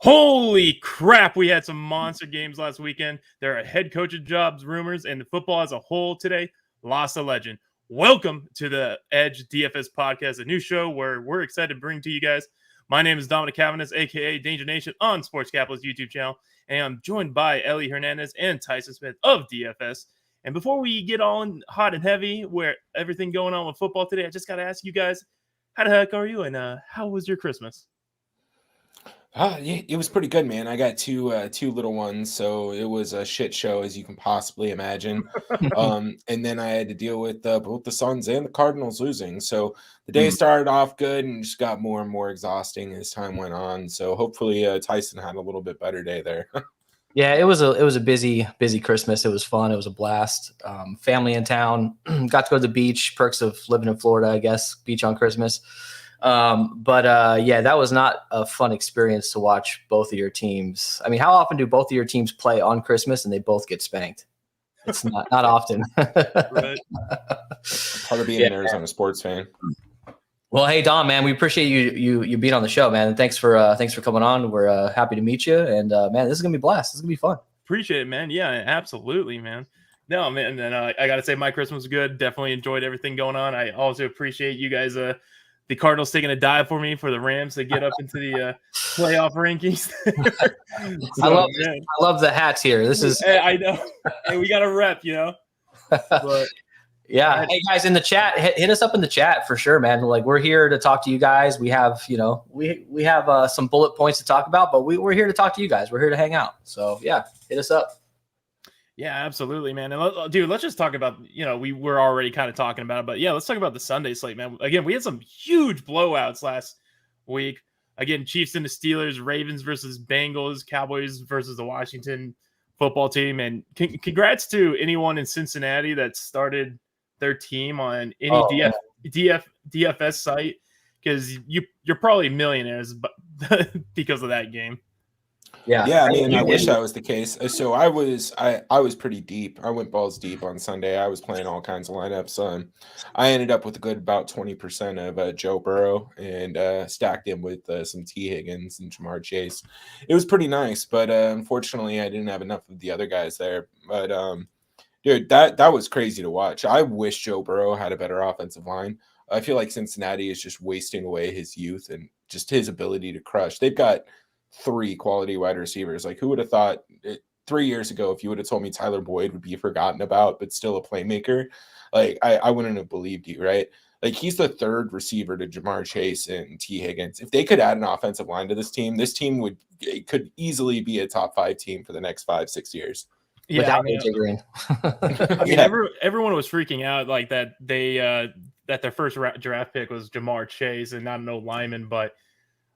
Holy crap, we had some monster games last weekend. There are head coach jobs rumors, and the football as a whole today lost a legend. Welcome to the Edge DFS podcast, a new show where we're excited to bring to you guys. My name is Dominic Cavanis, a.k.a. Dangernation on Sports Capital's YouTube channel, and I'm joined by Ellie Hernandez and Tyson Smith of DFS. And before we get on hot and heavy, where everything going on with football today, I just got to ask you guys, how the heck are you, and how was your Christmas? Yeah, it was pretty good, man. I got two little ones, so it was a shit show as you can possibly imagine. And then I had to deal with both the Suns and the Cardinals losing. So the day started off good and just got more and more exhausting as time went on. So hopefully Tyson had a little bit better day there. Yeah, it was a busy Christmas. It was fun. It was a blast. Family in town. Got to go to the beach. Perks of living in Florida, I guess. Beach on Christmas. Yeah, that was not a fun experience to watch both of your teams. I mean, how often do both of your teams play on Christmas and they both get spanked? It's not often. Right. Part of being an Arizona sports fan. Well, hey Dom, man, we appreciate you being on the show, man. And thanks for coming on. We're happy to meet you. And man, this is gonna be a blast. This is gonna be fun. Appreciate it, man. Yeah, absolutely, man. No, man. And I gotta say, my Christmas was good. Definitely enjoyed everything going on. I also appreciate you guys. The Cardinals taking a dive for me for the Rams to get up into the playoff rankings. I love the hats here. This is I know. Hey, we got a rep, you know. But yeah. Hey guys in the chat, hit us up in the chat for sure, man. Like we're here to talk to you guys. We have, we have some bullet points to talk about, but we're here to talk to you guys. We're here to hang out. So yeah, hit us up. Yeah, absolutely, man. And dude, let's just talk about, we were already kind of talking about it, but yeah, let's talk about the Sunday slate, man. Again, we had some huge blowouts last week. Again, Chiefs and the Steelers, Ravens versus Bengals, Cowboys versus the Washington football team. And congrats to anyone in Cincinnati that started their team on any DFS site, because you're probably millionaires because of that game. Yeah. I mean, I wish that was the case. So I was pretty deep. I went balls deep on Sunday. I was playing all kinds of lineups. I ended up with a good about 20% of Joe Burrow and stacked him with some T. Higgins and Jamar Chase. It was pretty nice, but unfortunately, I didn't have enough of the other guys there. But dude, that was crazy to watch. I wish Joe Burrow had a better offensive line. I feel like Cincinnati is just wasting away his youth and just his ability to crush. They've got 3 quality wide receivers. Like, who would have thought 3 years ago, if you would have told me Tyler Boyd would be forgotten about, but still a playmaker, like I wouldn't have believed you, right? Like, he's the 3rd receiver to Jamar Chase and T. Higgins. If they could add an offensive line to this team could easily be a top 5 team for the next 5-6 years. Yeah, without AJ Green. I mean, everyone was freaking out like that. That their first draft pick was Jamar Chase and not an old lineman, but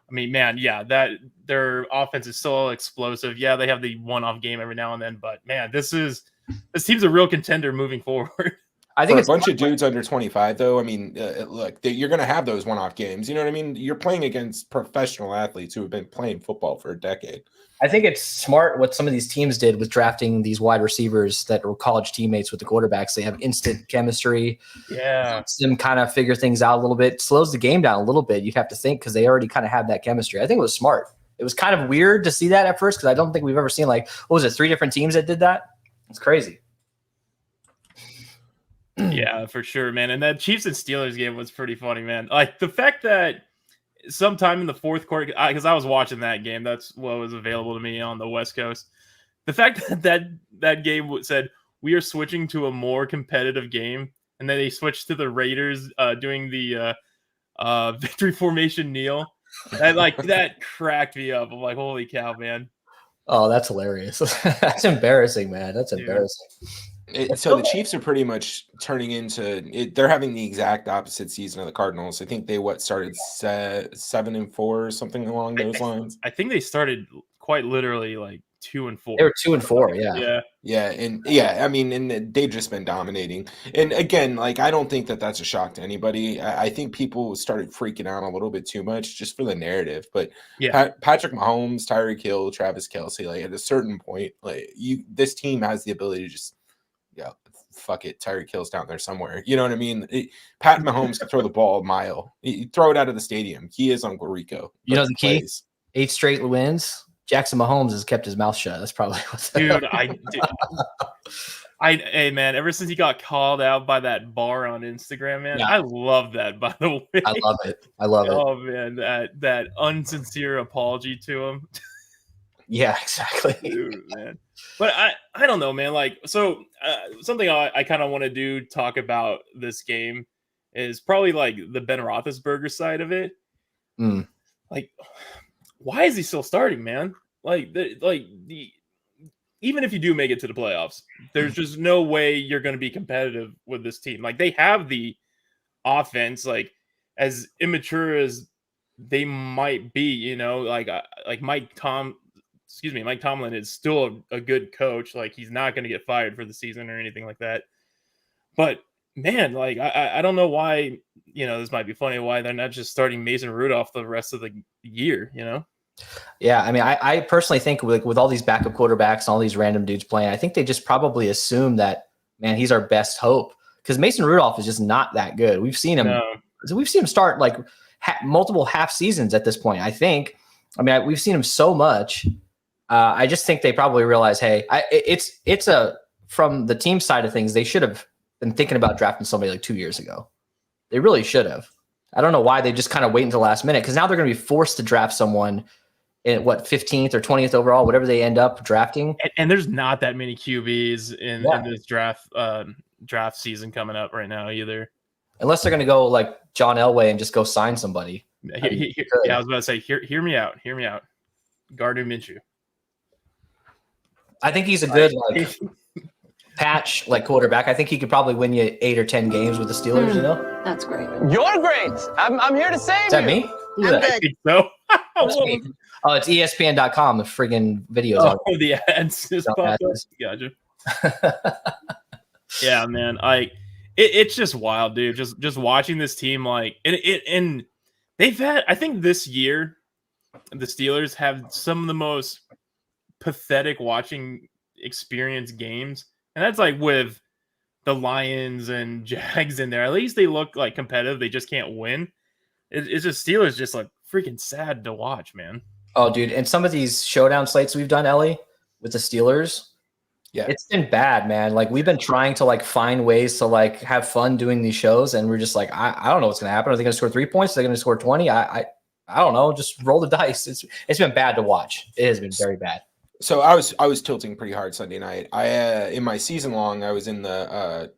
I mean, man, yeah, that their offense is so explosive. Yeah, they have the one-off game every now and then, but man, this team's a real contender moving forward. I think it's a bunch of dudes under 25, though. I mean, look, you're going to have those one-off games. You know what I mean? You're playing against professional athletes who have been playing football for a decade. I think it's smart what some of these teams did with drafting these wide receivers that were college teammates with the quarterbacks. They have instant chemistry. Yeah. Helps them kind of figure things out a little bit, slows the game down a little bit. You'd have to think, because they already kind of have that chemistry. I think it was smart. It was kind of weird to see that at first, because I don't think we've ever seen, like, what was it, 3 different teams that did that? It's crazy. Yeah, for sure, man. And that Chiefs and Steelers game was pretty funny, man. Like, the fact that sometime in the fourth quarter, because I was watching that game. That's what was available to me on the West Coast. The fact that game said we are switching to a more competitive game, and then they switched to the Raiders doing the victory formation kneel. That cracked me up. I'm like, holy cow, man. Oh, that's hilarious. That's embarrassing, man. That's embarrassing. So the Chiefs are pretty much turning into it. They're having the exact opposite season of the Cardinals. I think they started 7-4 or something along those lines. I think they started quite literally like 2-4. They were 2-4, yeah. I mean, and they've just been dominating. And again, like I don't think that's a shock to anybody. I think people started freaking out a little bit too much just for the narrative. But Patrick Mahomes, Tyreek Hill, Travis Kelce, like at a certain point, like this team has the ability to just fuck it. Tyreek Hill's down there somewhere. You know what I mean? Pat Mahomes can throw the ball a mile. You throw it out of the stadium. He is Uncle Rico. You know the key? 8 straight wins. Jackson Mahomes has kept his mouth shut. That's probably what's hey man, ever since he got called out by that bar on Instagram, man, I love that, by the way. I love it. Oh man, that unsincere apology to him. Yeah, exactly. Dude, man. But I don't know, man. Like, so something I kind of want to talk about this game is probably like the Ben Roethlisberger side of it. Like, why is he still starting, man? Even if you do make it to the playoffs, there's just no way you're going to be competitive with this team. Like, they have the offense, like as immature as they might be, you know, like Mike Tomlin is still a good coach. Like, he's not going to get fired for the season or anything like that. But man, like I don't know why, you know, this might be funny, why they're not just starting Mason Rudolph the rest of the year, you know? Yeah, I mean, I personally think with all these backup quarterbacks and all these random dudes playing, I think they just probably assume that, man, he's our best hope, because Mason Rudolph is just not that good. We've seen him start like multiple half seasons at this point. We've seen him so much. I just think they probably realize, hey, it's from the team side of things, they should have been thinking about drafting somebody like 2 years ago. They really should have. I don't know why they just kind of wait until the last minute, because now they're going to be forced to draft someone at 15th or 20th overall, whatever they end up drafting. And there's not that many QBs in this draft season coming up right now either. Unless they're going to go like John Elway and just go sign somebody. I was about to say, hear me out. Gardner Minshew. I think he's a good patch quarterback. I think he could probably win you 8 or 10 games with the Steelers. You know, that's great. You're great. I'm here to save you. Is that me? I think so. Oh, it's ESPN.com. The friggin' videos. Oh, the ads just popped up. Gotcha. Yeah, man. It's just wild, dude. Just watching this team, and they've had. I think this year, the Steelers have some of the most pathetic watching experience games, and that's like with the Lions and Jags in there. At least they look like competitive. They just can't win. It's just Steelers, just like freaking sad to watch, man. Oh, dude. And some of these showdown slates we've done, Ellie, with the Steelers, it's been bad, man. Like, we've been trying to find ways to have fun doing these shows, and we're just I don't know what's going to happen. Are they going to score 3 points? Are they going to score 20? I don't know. Just roll the dice. It's been bad to watch. It has been very bad. So I was tilting pretty hard Sunday night. In my season long, I was in the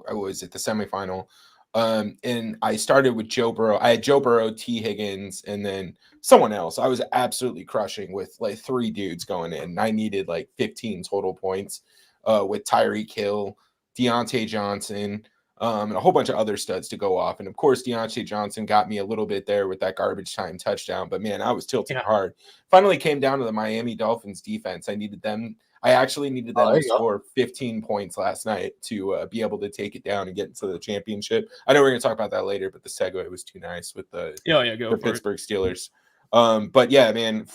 I was at the semifinal. And I started with Joe Burrow. I had Joe Burrow, T. Higgins, and then someone else. I was absolutely crushing with 3 dudes going in. I needed 15 total points with Tyreek Hill, Deontay Johnson, and a whole bunch of other studs to go off. And of course, Deontay Johnson got me a little bit there with that garbage time touchdown. But man, I was tilting hard. Finally came down to the Miami Dolphins defense. I actually needed them to score 15 points last night to be able to take it down and get into the championship. I know we're going to talk about that later, but the segue was too nice with the Pittsburgh Steelers. But yeah, man,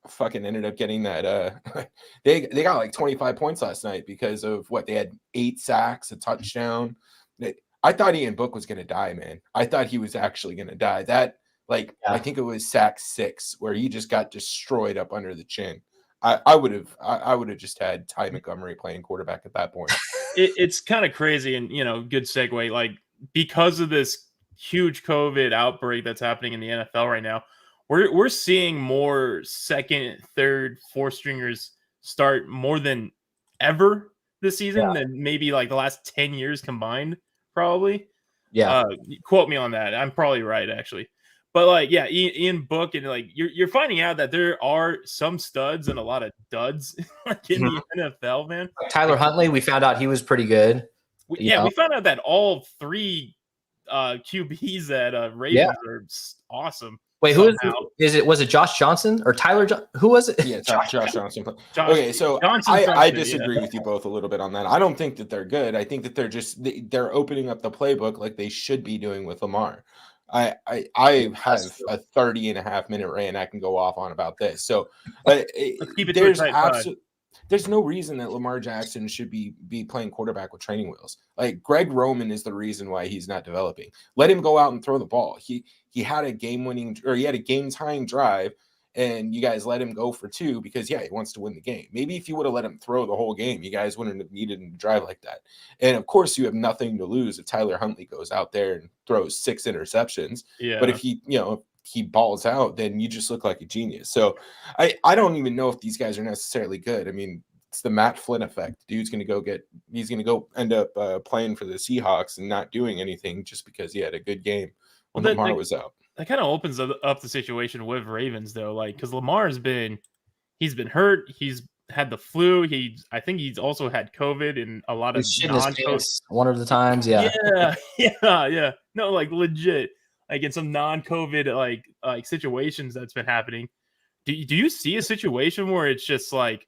fucking ended up getting that. They got 25 points last night because of what they had: 8 sacks, a touchdown. I thought Ian Book was going to die, man. I thought he was actually going to die. I think it was sack 6 where he just got destroyed up under the chin. I would have just had Ty Montgomery playing quarterback at that point. It's kind of crazy, and good segue. Because of this huge COVID outbreak that's happening in the NFL right now, we're seeing more second, third, fourth stringers start more than ever this season than maybe like the last 10 years combined, probably. Yeah. Quote me on that. I'm probably right, actually. But like, yeah, Ian Book, and like you're finding out that there are some studs and a lot of duds like in the NFL, man. Tyler Huntley, we found out he was pretty good. We found out that all three QBs at Ravens are awesome. Wait, who is it? Was it Josh Johnson or Tyler? Who was it? Yeah, Josh Johnson. Okay, so I disagree with you both a little bit on that. I don't think that they're good. I think that they're opening up the playbook like they should be doing with Lamar. I have a 30.5-minute rant I can go off on about this. So there's no reason that Lamar Jackson should be playing quarterback with training wheels. Like Greg Roman is the reason why he's not developing. Let him go out and throw the ball. He had a game-tying drive, and you guys let him go for 2 because he wants to win the game. Maybe if you would have let him throw the whole game, you guys wouldn't have needed him to drive like that. And of course, you have nothing to lose if Tyler Huntley goes out there and throws 6 interceptions. Yeah. But if he balls out, then you just look like a genius. So I don't even know if these guys are necessarily good. I mean, it's the Matt Flynn effect. Dude's going to go end up playing for the Seahawks and not doing anything just because he had a good game when Lamar was out. That kind of opens up the situation with Ravens, though, like because Lamar's been hurt. He's had the flu. I think he's also had COVID and a lot of non-COVID. One of the times, yeah. No, like legit, like in some non-COVID like situations that's been happening. Do you see a situation where it's just like,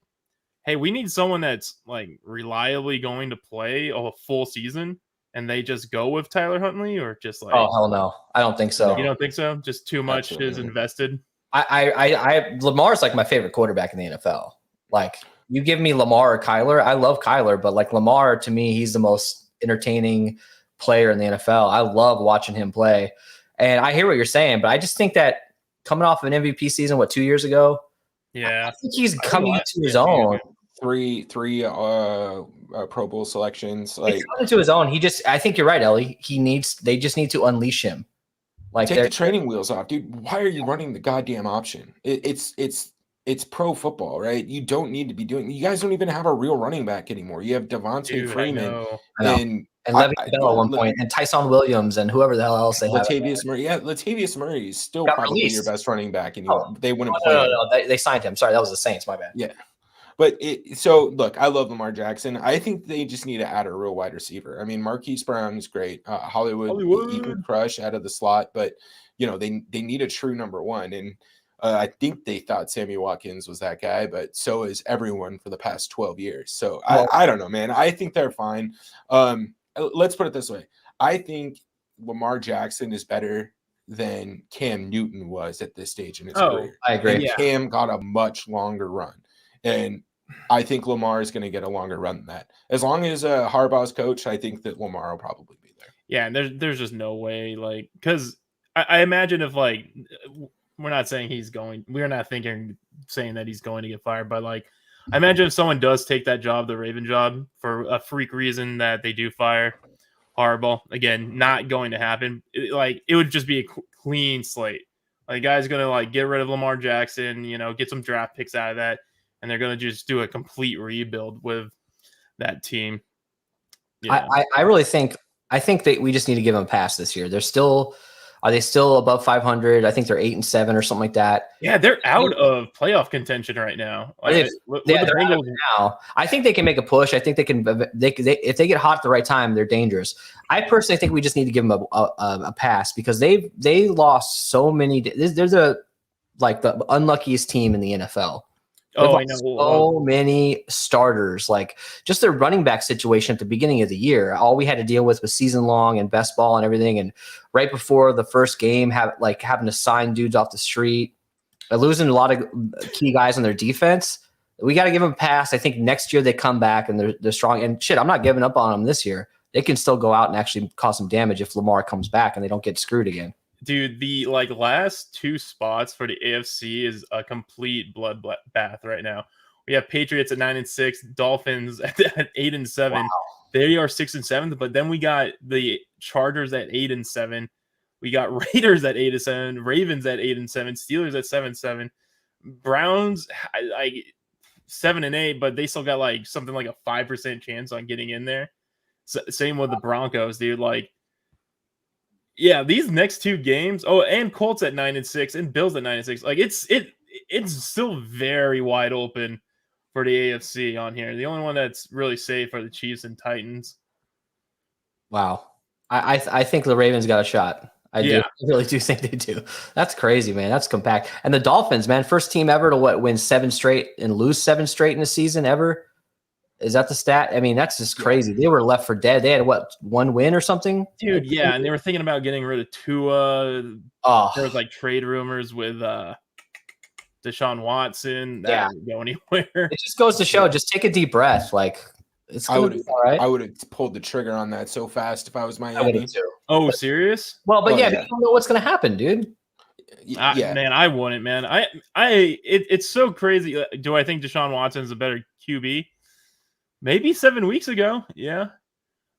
hey, we need someone that's like reliably going to play a full season, and they just go with Tyler Huntley, or just like, oh hell no, I don't think so. You don't think so? Just too much is invested. Lamar's like my favorite quarterback in the NFL. Like you give me Lamar or Kyler, I love Kyler, but like Lamar to me, he's the most entertaining player in the NFL. I love watching him play, and I hear what you're saying, but I just think that coming off of an MVP season, 2 years ago, I think he's coming into his own. Three Pro Bowl selections. Like he's coming into his own. I think you're right, Ellie. They just need to unleash him. Like take the training wheels off, dude. Why are you running the goddamn option? It's pro football, right? You don't need to be doing. You guys don't even have a real running back anymore. You have Devontae Freeman and Le'Veon Bell at one point, and Tyson Williams, and whoever the hell else they have. Latavius Murray. Yeah, Latavius Murray is still probably your best running back, and they wouldn't play. No. They signed him. Sorry, that was the Saints. My bad. Yeah. But look, I love Lamar Jackson. I think they just need to add a real wide receiver. I mean, Marquise Brown is great. Hollywood. He can crush out of the slot, but they need a true number 1. And I think they thought Sammy Watkins was that guy, but so is everyone for the past 12 years. So I don't know, man. I think they're fine. Let's put it this way. I think Lamar Jackson is better than Cam Newton was at this stage in his career. I agree. And Cam got a much longer run. And I think Lamar is going to get a longer run than that. As long as Harbaugh's coach, I think that Lamar will probably be there. Yeah, and there's just no way, like, because I imagine if, like, we're not saying we're not saying that he's going to get fired, but, like, I imagine if someone does take that job, the Raven job, for a freak reason that they do fire Harbaugh, again, not going to happen. It would just be a clean slate. Like, the guy's going to, like, get rid of Lamar Jackson, get some draft picks out of that, and they're going to just do a complete rebuild with that team. Yeah. I really think that we just need to give them a pass this year. Are they still above 500? I think they're 8-7 or something like that. Yeah, they're out of playoff contention right now. They're out now. I think they can make a push. I think they can. If they get hot at the right time, they're dangerous. I personally think we just need to give them a pass because they lost so many. There's the unluckiest team in the NFL. I know. So many starters, like just their running back situation at the beginning of the year. All we had to deal with was season long and best ball and everything. And right before the first game, having to sign dudes off the street, losing a lot of key guys on their defense. We got to give them a pass. I think next year they come back and they're strong. And shit, I'm not giving up on them this year. They can still go out and actually cause some damage if Lamar comes back and they don't get screwed again. Dude, the last 2 spots for the AFC is a complete bloodbath right now. We have Patriots at 9-6, Dolphins at 8-7. Wow. They are 6-7, but then we got the Chargers at 8-7. We got Raiders at 8-7, Ravens at 8-7, Steelers at 7-7, Browns like 7-8, but they still got like something like a 5% chance on getting in there. Same with the Broncos, dude. Like, yeah, these next two games. Oh, and Colts at 9-6 and Bills at 9-6. Like, it's still very wide open for the AFC on here. The only one that's really safe are the Chiefs and Titans. Wow. I think the Ravens got a shot. I do. I really do think they do. That's crazy, man. That's compact. And the Dolphins, man, first team ever to win 7 straight and lose 7 straight in a season ever. Is that the stat? I mean, that's just crazy. They were left for dead. They had what, 1 win or something? Dude, yeah, and they were thinking about getting rid of Tua. There was like trade rumors with Deshaun Watson. That didn't go anywhere. It just goes to show, just take a deep breath. Like, it's all right. I would have pulled the trigger on that so fast if I was Miami. I would have too. Oh, serious? Well, but you don't know what's going to happen, dude. Man, I wouldn't, man. It's so crazy. Do I think Deshaun Watson's a better QB? Maybe 7 weeks ago. Yeah.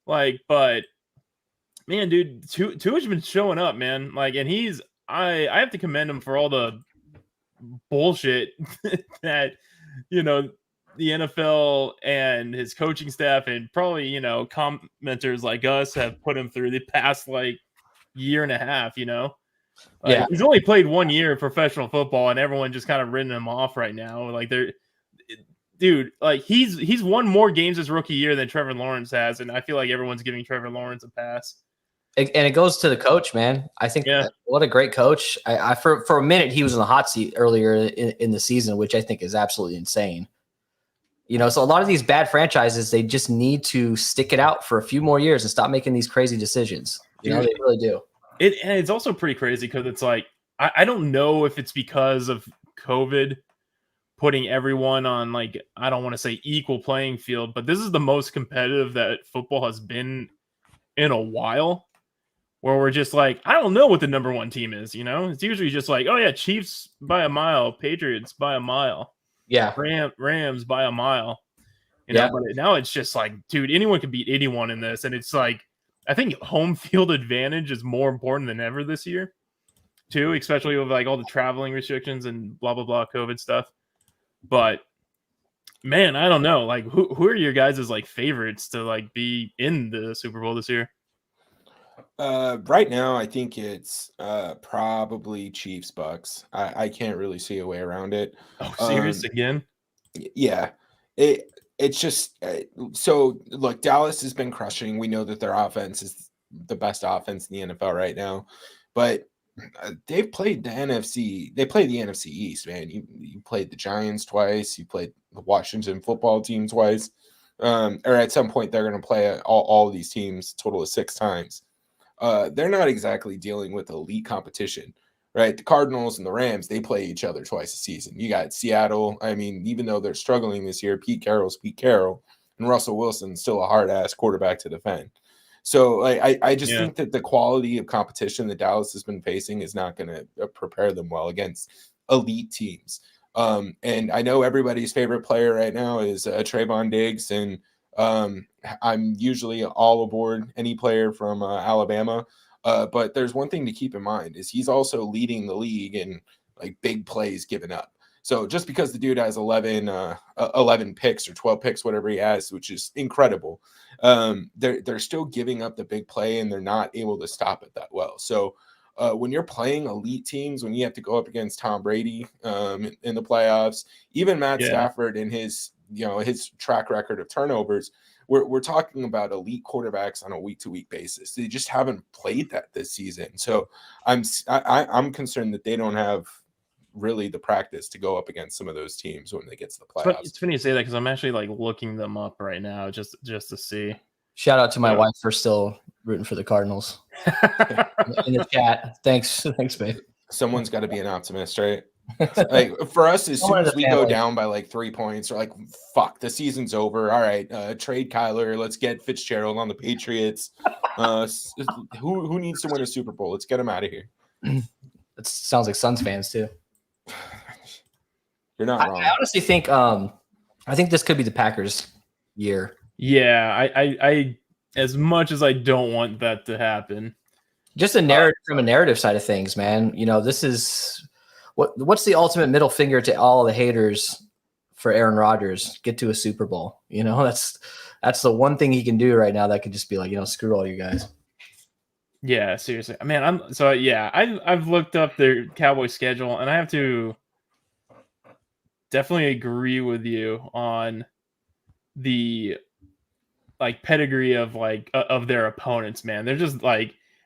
Like, but man, dude, Tua's been showing up, man. Like, and I have to commend him for all the bullshit that, the NFL and his coaching staff and probably, commenters like us have put him through the past like year and a half, He's only played 1 year of professional football and everyone just kind of written him off right now. Like dude, like he's won more games his rookie year than Trevor Lawrence has, and I feel like everyone's giving Trevor Lawrence a pass. And it goes to the coach, man. I think what a great coach. I for a minute he was in the hot seat earlier in the season, which I think is absolutely insane. So a lot of these bad franchises, they just need to stick it out for a few more years and stop making these crazy decisions. They really do. And it's also pretty crazy because it's like I don't know if it's because of COVID putting everyone on, like, I don't want to say equal playing field, but this is the most competitive that football has been in a while, where we're just like, I don't know what the number 1 team is, It's usually just like, oh yeah, Chiefs by a mile, Patriots by a mile. Yeah. Rams by a mile. But now it's just like, dude, anyone can beat anyone in this. And it's like, I think home field advantage is more important than ever this year, too, especially with like all the traveling restrictions and blah, blah, blah, COVID stuff. But man, I don't know. Like, who are your guys' like favorites to like be in the Super Bowl this year? Right now, I think it's probably Chiefs Bucks. I can't really see a way around it. Oh, serious again? Yeah, it's just so look. Dallas has been crushing. We know that their offense is the best offense in the NFL right now, but they've played the NFC. They played the NFC East, man. You played the Giants twice. You played the Washington football team twice. Or at some point, they're going to play all of these teams, a total of 6 times. They're not exactly dealing with elite competition, right? The Cardinals and the Rams, they play each other twice a season. You got Seattle. I mean, even though they're struggling this year, Pete Carroll's Pete Carroll, and Russell Wilson's still a hard-ass quarterback to defend. So I just think that the quality of competition that Dallas has been facing is not going to prepare them well against elite teams. And I know everybody's favorite player right now is Trayvon Diggs, and I'm usually all aboard any player from Alabama. But there's one thing to keep in mind is he's also leading the league in like big plays given up. So just because the dude has 11 picks or 12 picks, whatever he has, which is incredible, they're still giving up the big play and they're not able to stop it that well. So when you're playing elite teams, when you have to go up against Tom Brady in the playoffs, even Matt Stafford and his track record of turnovers, we're talking about elite quarterbacks on a week-to-week basis. They just haven't played that this season. So I'm concerned that they don't have really the practice to go up against some of those teams when they get to the playoffs. It's funny you say that because I'm actually like looking them up right now just to see. Shout out to my wife for still rooting for the Cardinals in the chat. Thanks, babe. Someone's got to be an optimist, right? Like for us, as soon as we go down by like 3 points, we're like, fuck, the season's over. All right, trade Kyler. Let's get Fitzgerald on the Patriots. Who needs to win a Super Bowl? Let's get him out of here. It sounds like Suns fans too. You're not wrong. I honestly think I think this could be the Packers' year. Yeah, I as much as I don't want that to happen, Just a narrative from a narrative side of things, man. You know, this is what's the ultimate middle finger to all the haters for Aaron Rodgers? Get to a Super Bowl. You know, that's the one thing he can do right now that could just be like, you know, screw all you guys. Yeah, seriously. Man, I've looked up their Cowboys schedule, and I have to definitely agree with you on the pedigree of of their opponents, man. They're just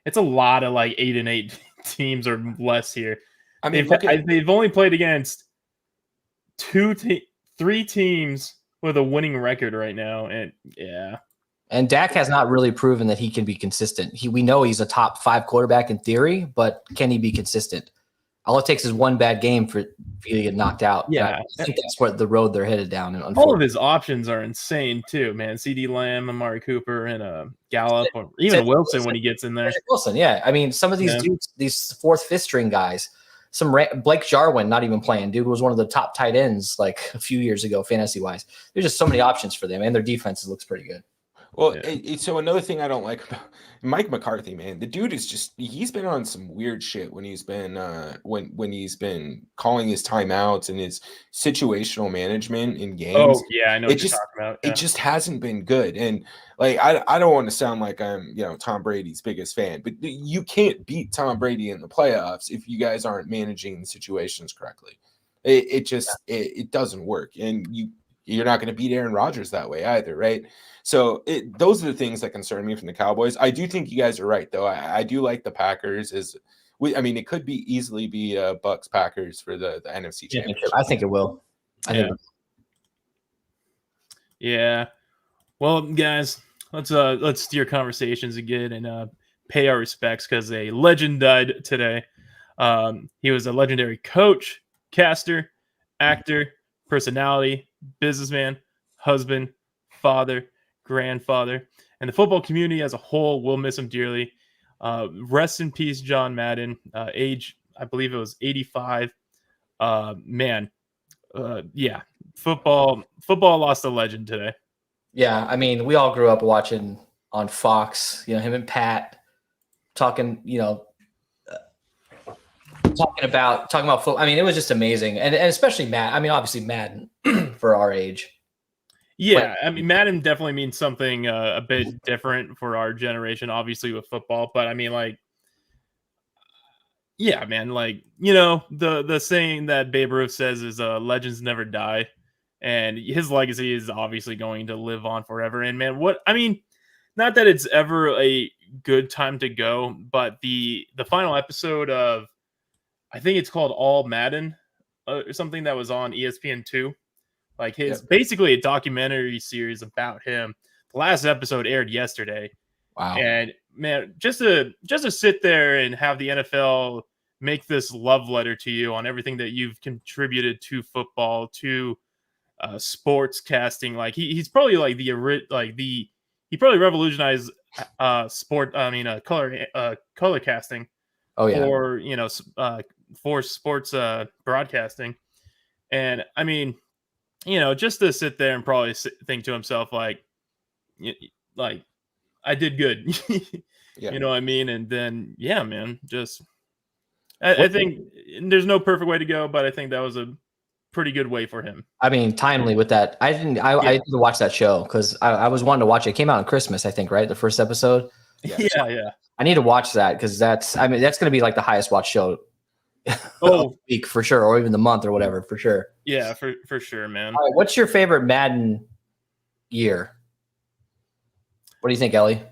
it's a lot of 8-8 teams or less here. I mean, they've only played against three teams with a winning record right now, and yeah. And Dak has not really proven that he can be consistent. We know he's a top 5 quarterback in theory, but can he be consistent? All it takes is one bad game for you to get knocked out. Yeah, I think that's what the road they're headed down. And all of his options are insane too, man. CeeDee Lamb, Amari Cooper, and Gallup, or even Wilson when he gets in there. Wilson, yeah. I mean, some of these dudes, these 4th, 5th string guys, Blake Jarwin not even playing. Dude was one of the top tight ends a few years ago, fantasy wise. There's just so many options for them, and their defense looks pretty good. Well, so another thing I don't like about Mike McCarthy, man, the dude is he's been on some weird shit when he's been when he's been calling his timeouts and his situational management in games. Oh yeah, I know what you're talking about. Yeah. It just hasn't been good. And I don't want to sound like I'm Tom Brady's biggest fan, but you can't beat Tom Brady in the playoffs if you guys aren't managing the situations correctly. It doesn't work, and you're not going to beat Aaron Rodgers that way either, right? So those are the things that concern me from the Cowboys. I do think you guys are right, though. I do like the Packers. It could easily be Bucks Packers for the NFC Championship. I think it will. Yeah. Well, guys, let's steer conversations again and pay our respects because a legend died today. He was a legendary coach, caster, actor, personality, businessman, husband, father, grandfather, and the football community as a whole will miss him dearly. Rest in peace, John Madden. Age, I believe it was 85. Yeah, football lost a legend today. Yeah, I mean, we all grew up watching on Fox. Him and Pat talking. Talking about football. I mean, it was just amazing, and especially Matt. I mean, obviously Madden for our age. Yeah, I mean, Madden definitely means something a bit different for our generation, obviously with football. But I mean, yeah, man, the saying that Babe Ruth says is legends never die, and his legacy is obviously going to live on forever. And man, not that it's ever a good time to go, but the final episode of, I think it's called All Madden or something, that was on ESPN2. Basically a documentary series about him. The last episode aired yesterday. Wow. And man, just to sit there and have the NFL make this love letter to you on everything that you've contributed to football, to sports casting. He's probably he probably revolutionized color casting. Oh yeah. For sports broadcasting. And I mean, just to sit there and probably think to himself, I did good. Yeah. You know what I mean? And then, yeah, man, I think there's no perfect way to go, but I think that was a pretty good way for him. I mean, timely with that. I didn't watch that show because I was wanting to watch it. It came out on Christmas, I think, right? The first episode. Yeah. I need to watch that because that's going to be the highest watched show. Week for sure, or even the month or whatever, for sure. Yeah, for sure, man. All right, what's your favorite Madden year? What do you think, Ellie?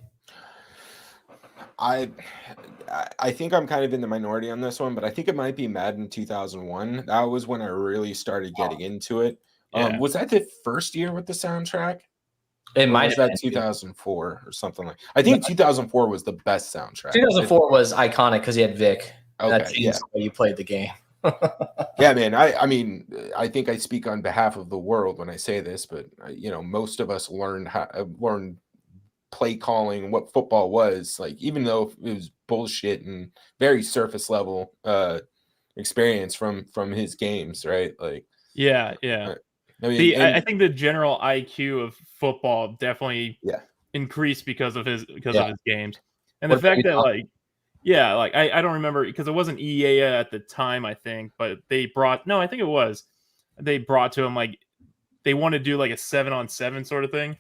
I think I'm kind of in the minority on this one, but I think it might be Madden 2001. That was when I really started getting into it. Yeah. Was that the first year with the soundtrack? It might have been 2004 or something like. I think 2004 was the best soundtrack. 2004 was iconic because you had Vic. Okay, that changed the way you played the game. Yeah, man. I mean, I think I speak on behalf of the world when I say this, but most of us learned play calling, what football was like, even though it was bullshit and very surface level experience from his games, right? Yeah. I mean, I think the general IQ of football definitely increased because of his games, and the fact that Yeah, like I don't remember because it wasn't EA at the time, I think, but they brought I think it was. They brought to him like they want to do like a 7-on-7 sort of thing.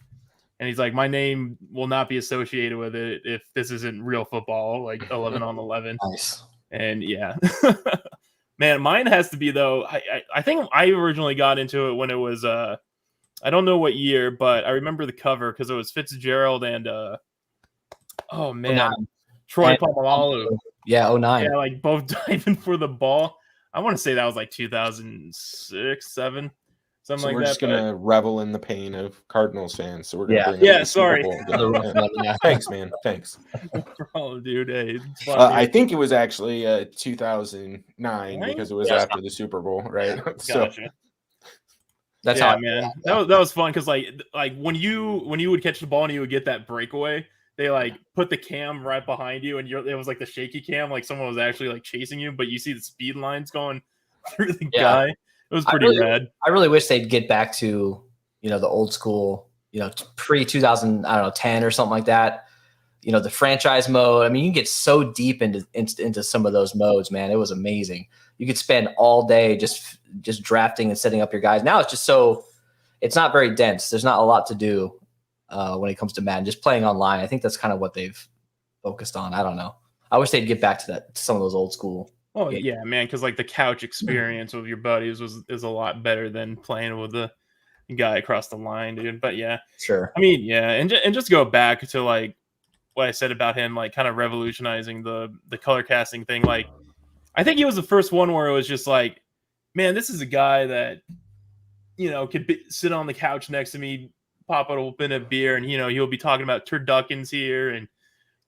And he's like, my name will not be associated with it if this isn't real football, like 11-on-11. Nice. And yeah. Man, mine has to be though. I think I originally got into it when it was I don't know what year, but I remember the cover because it was Fitzgerald and oh man, 09. Troy Polamalu. Yeah, 09. Yeah, like both diving for the ball. I want to say that was like 2006, 7, something So like we're that. just gonna revel in the pain of Cardinals fans. So we're gonna bring Yeah, up the Super sorry. Bowl again. Yeah. Thanks, man. Thanks. Oh, dude, hey, it's fun, I think it was actually 2009 because it was Yeah. after the Super Bowl, right? So Gotcha. That's Yeah, how man. That was fun because like when you would catch the ball and you would get that breakaway, they like put the cam right behind you and it was like the shaky cam, like someone was actually like chasing you, but you see the speed lines going through the guy. It was pretty rad. I really wish they'd get back to, the old school, pre 2000, I don't know, 10 or something like that. The franchise mode. I mean, you can get so deep into some of those modes, man. It was amazing. You could spend all day just drafting and setting up your guys. Now it's just it's not very dense. There's not a lot to do when it comes to Madden. Just playing online. I think that's kind of what they've focused on. I don't know. I wish they'd get back to that, to some of those old school. Oh yeah, man, because like the couch experience with your buddies is a lot better than playing with the guy across the line, dude. But yeah, Sure. I mean, yeah, and just go back to like what I said about him, like kind of revolutionizing the color casting thing. Like, I think he was the first one where it was just like, man, this is a guy that could sit on the couch next to me, pop open a beer, and he'll be talking about turduckens here and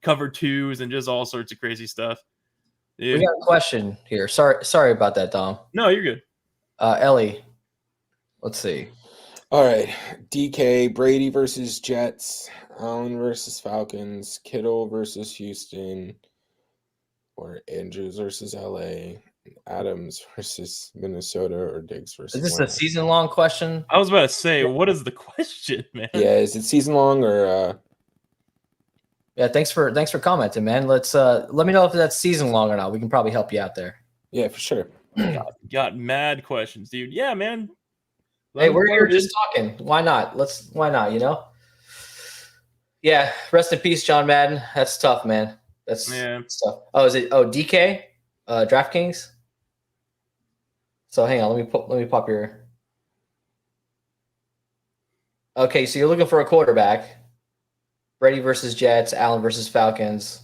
cover twos and just all sorts of crazy stuff. Dude. We got a question here. Sorry about that, Dom. No, you're good. Ellie, let's see. all right, DK, Brady versus Jets, Allen versus Falcons, Kittle versus Houston, or Andrews versus LA, Adams versus Minnesota, or Diggs versus. Is this Atlanta. a season-long question? I was about to say, what is the question, man? Yeah, is it season long or? Yeah, thanks for commenting, man. Let's let me know if that's season long or not. We can probably help you out there. Yeah, for sure. Got mad questions, dude. Yeah, man. Hey, we're here just talking. Why not? Why not, Yeah, rest in peace, John Madden. That's tough, man. That's tough. Oh, is it DK? DraftKings? So hang on, let me pop your. Okay, so you're looking for a quarterback. Brady versus Jets, Allen versus Falcons.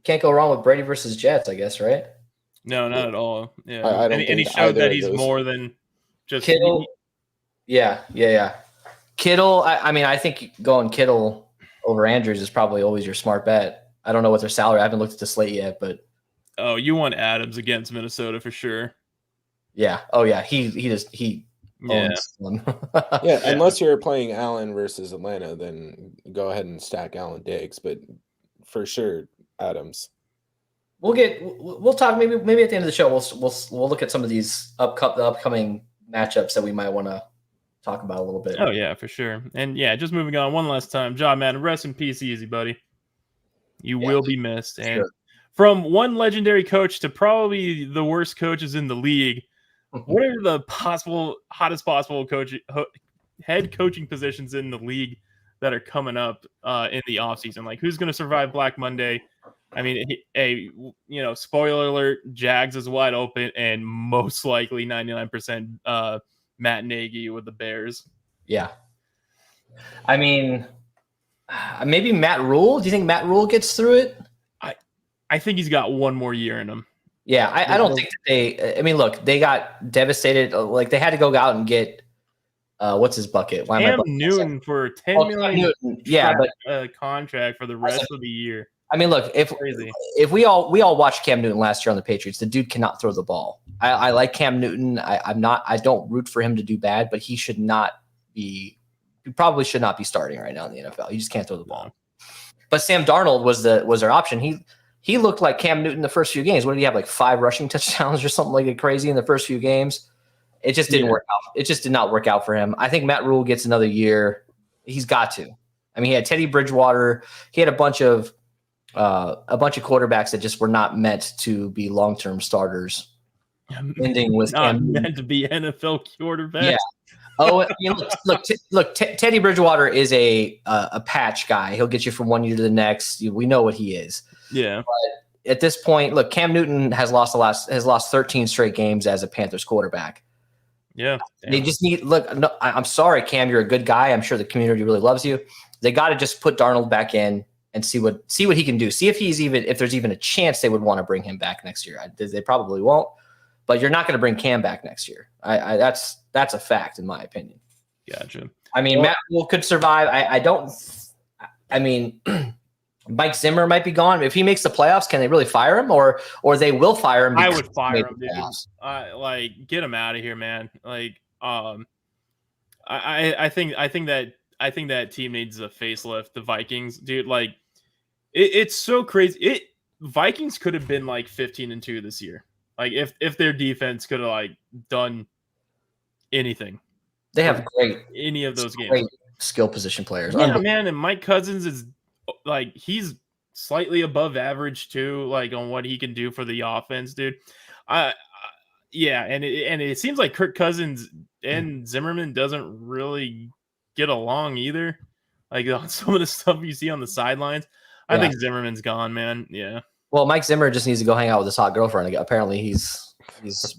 Can't go wrong with Brady versus Jets, I guess, right? No, not at all. Yeah, I don't and he think showed that either of he's those. more than just Kittle. Yeah. Kittle. I mean, I think going Kittle over Andrews is probably always your smart bet. I don't know what their salary. I haven't looked at the slate yet, but Oh, you want Adams against Minnesota for sure. yeah. Oh yeah. He Yeah. owns them. Yeah, unless you're playing Allen versus Atlanta, then go ahead and stack Allen Diggs. But for sure, Adams. We'll talk maybe at the end of the show. We'll look at some of these the upcoming matchups that we might want to talk about a little bit. Oh yeah, for sure. And yeah, just moving on one last time. John Madden, rest in peace, easy buddy. You will be missed. And Sure. from one legendary coach to probably the worst coaches in the league, what are the hottest possible head coaching positions in the league that are coming up in the offseason? Like, who's going to survive Black Monday? I mean, spoiler alert, Jags is wide open, and most likely 99% Matt Nagy with the Bears. Yeah. I mean, maybe Matt Rule. Do you think Matt Rule gets through it? I think he's got one more year in him. Yeah, I don't think that I mean, look, they got devastated. Like, they had to go out and get what's his bucket? Cam Newton for $10 million. Yeah, but contract for the rest of the year. I mean, look, if we all watched Cam Newton last year on the Patriots, the dude cannot throw the ball. I like Cam Newton. I don't root for him to do bad, but he probably should not be starting right now in the NFL. He just can't throw the ball. But Sam Darnold was their option. He looked like Cam Newton the first few games. What did he have, like 5 rushing touchdowns or something like crazy in the first few games? It just didn't work out. It just did not work out for him. I think Matt Rule gets another year. He's got to. I mean, he had Teddy Bridgewater. He had a bunch of a bunch of quarterbacks that just were not meant to be long-term starters, ending with not Cam Newton. meant to be NFL quarterback. Yeah. Oh, look, Teddy Bridgewater is a patch guy. He'll get you from one year to the next. We know what he is. Yeah. But at this point, look, Cam Newton has lost 13 straight games as a Panthers quarterback. Yeah. They just need no, I'm sorry, Cam, you're a good guy. I'm sure the community really loves you. They got to just put Darnold back in and see what he can do. See if there's even a chance they would want to bring him back next year. They probably won't, but you're not going to bring Cam back next year. That's a fact in my opinion. Gotcha. I mean, Matt Rule could survive. I mean, Mike Zimmer might be gone. If he makes the playoffs, can they really fire him, or they will fire him? I would fire him, dude. Like, get him out of here, man. Like, I think that team needs a facelift. The Vikings, dude. Like, it's so crazy. Vikings could have been like 15-2 this year. Like, if their defense could have like done anything. They have any of those games. Great skill position players. Yeah, man. And Mike Cousins is like, he's slightly above average too, like on what he can do for the offense, dude. Yeah, and it seems like Kirk Cousins and Zimmerman doesn't really get along either. Like on some of the stuff you see on the sidelines, I think Zimmerman's gone, man. Yeah. Well, Mike Zimmer just needs to go hang out with his hot girlfriend. Apparently, he's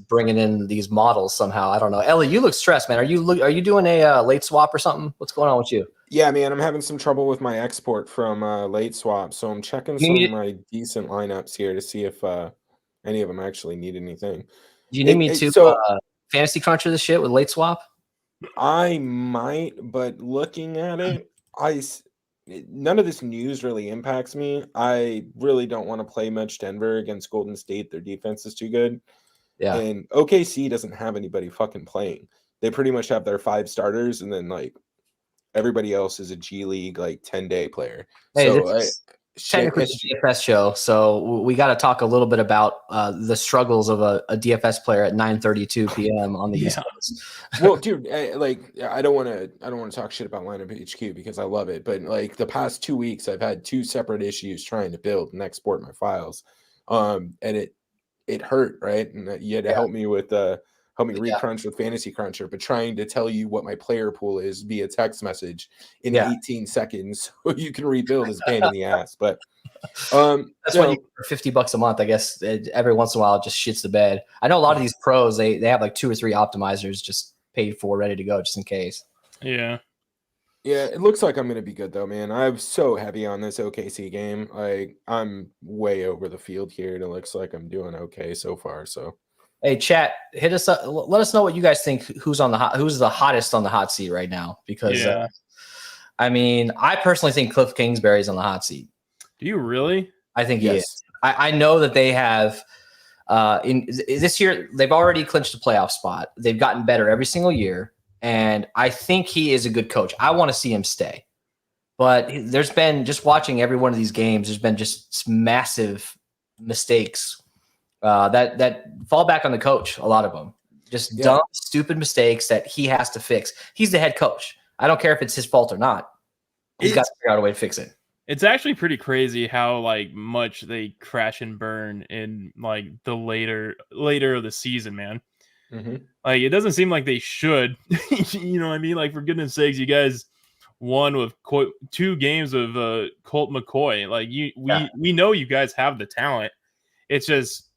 bringing in these models somehow. I don't know. Ellie, you look stressed, man. Are you doing a late swap or something? What's going on with you? Yeah, man, I'm having some trouble with my export from late swap, so I'm checking some of my decent lineups here to see if any of them actually need anything. Do you need me to fantasy cruncher this shit with late swap? I might, but looking at it, none of this news really impacts me. I really don't want to play much Denver against Golden State. Their defense is too good. Yeah. And OKC doesn't have anybody fucking playing. They pretty much have their 5 starters, and then like everybody else is a G League like 10-day player. Hey, so technically a DFS show, so we got to talk a little bit about the struggles of a DFS player at 9:32 p.m. on the East Coast. Well, dude, I don't want to talk shit about lineup HQ because I love it, but like the past 2 weeks, I've had 2 separate issues trying to build and export my files, and it hurt, right? And you had to help me recrunch with Fantasy Cruncher, but trying to tell you what my player pool is via text message in 18 seconds so you can rebuild is a pain in the ass. But that's why for $50 a month, I guess every once in a while it just shits the bed. I know a lot of these pros, they have like 2 or 3 optimizers just paid for, ready to go just in case. Yeah. Yeah, it looks like I'm going to be good though, man. I'm so heavy on this OKC game. Like I'm way over the field here, and it looks like I'm doing okay so far. So, hey, chat, hit us up. Let us know what you guys think. Who's the hottest on the hot seat right now? Because I mean, I personally think Cliff Kingsbury's on the hot seat. Do you really? I think he is. I know that they have in this year they've already clinched a playoff spot. They've gotten better every single year. And I think he is a good coach. I want to see him stay. But there's been, just watching every one of these games, there's been just massive mistakes that fall back on the coach, a lot of them. Just dumb, stupid mistakes that he has to fix. He's the head coach. I don't care if it's his fault or not. He's got to figure out a way to fix it. It's actually pretty crazy how like much they crash and burn in like the later of the season, man. Mm-hmm. Like, it doesn't seem like they should. You know what I mean? Like, for goodness sakes, you guys won with 2 games of Colt McCoy. Like, we know you guys have the talent. It's just,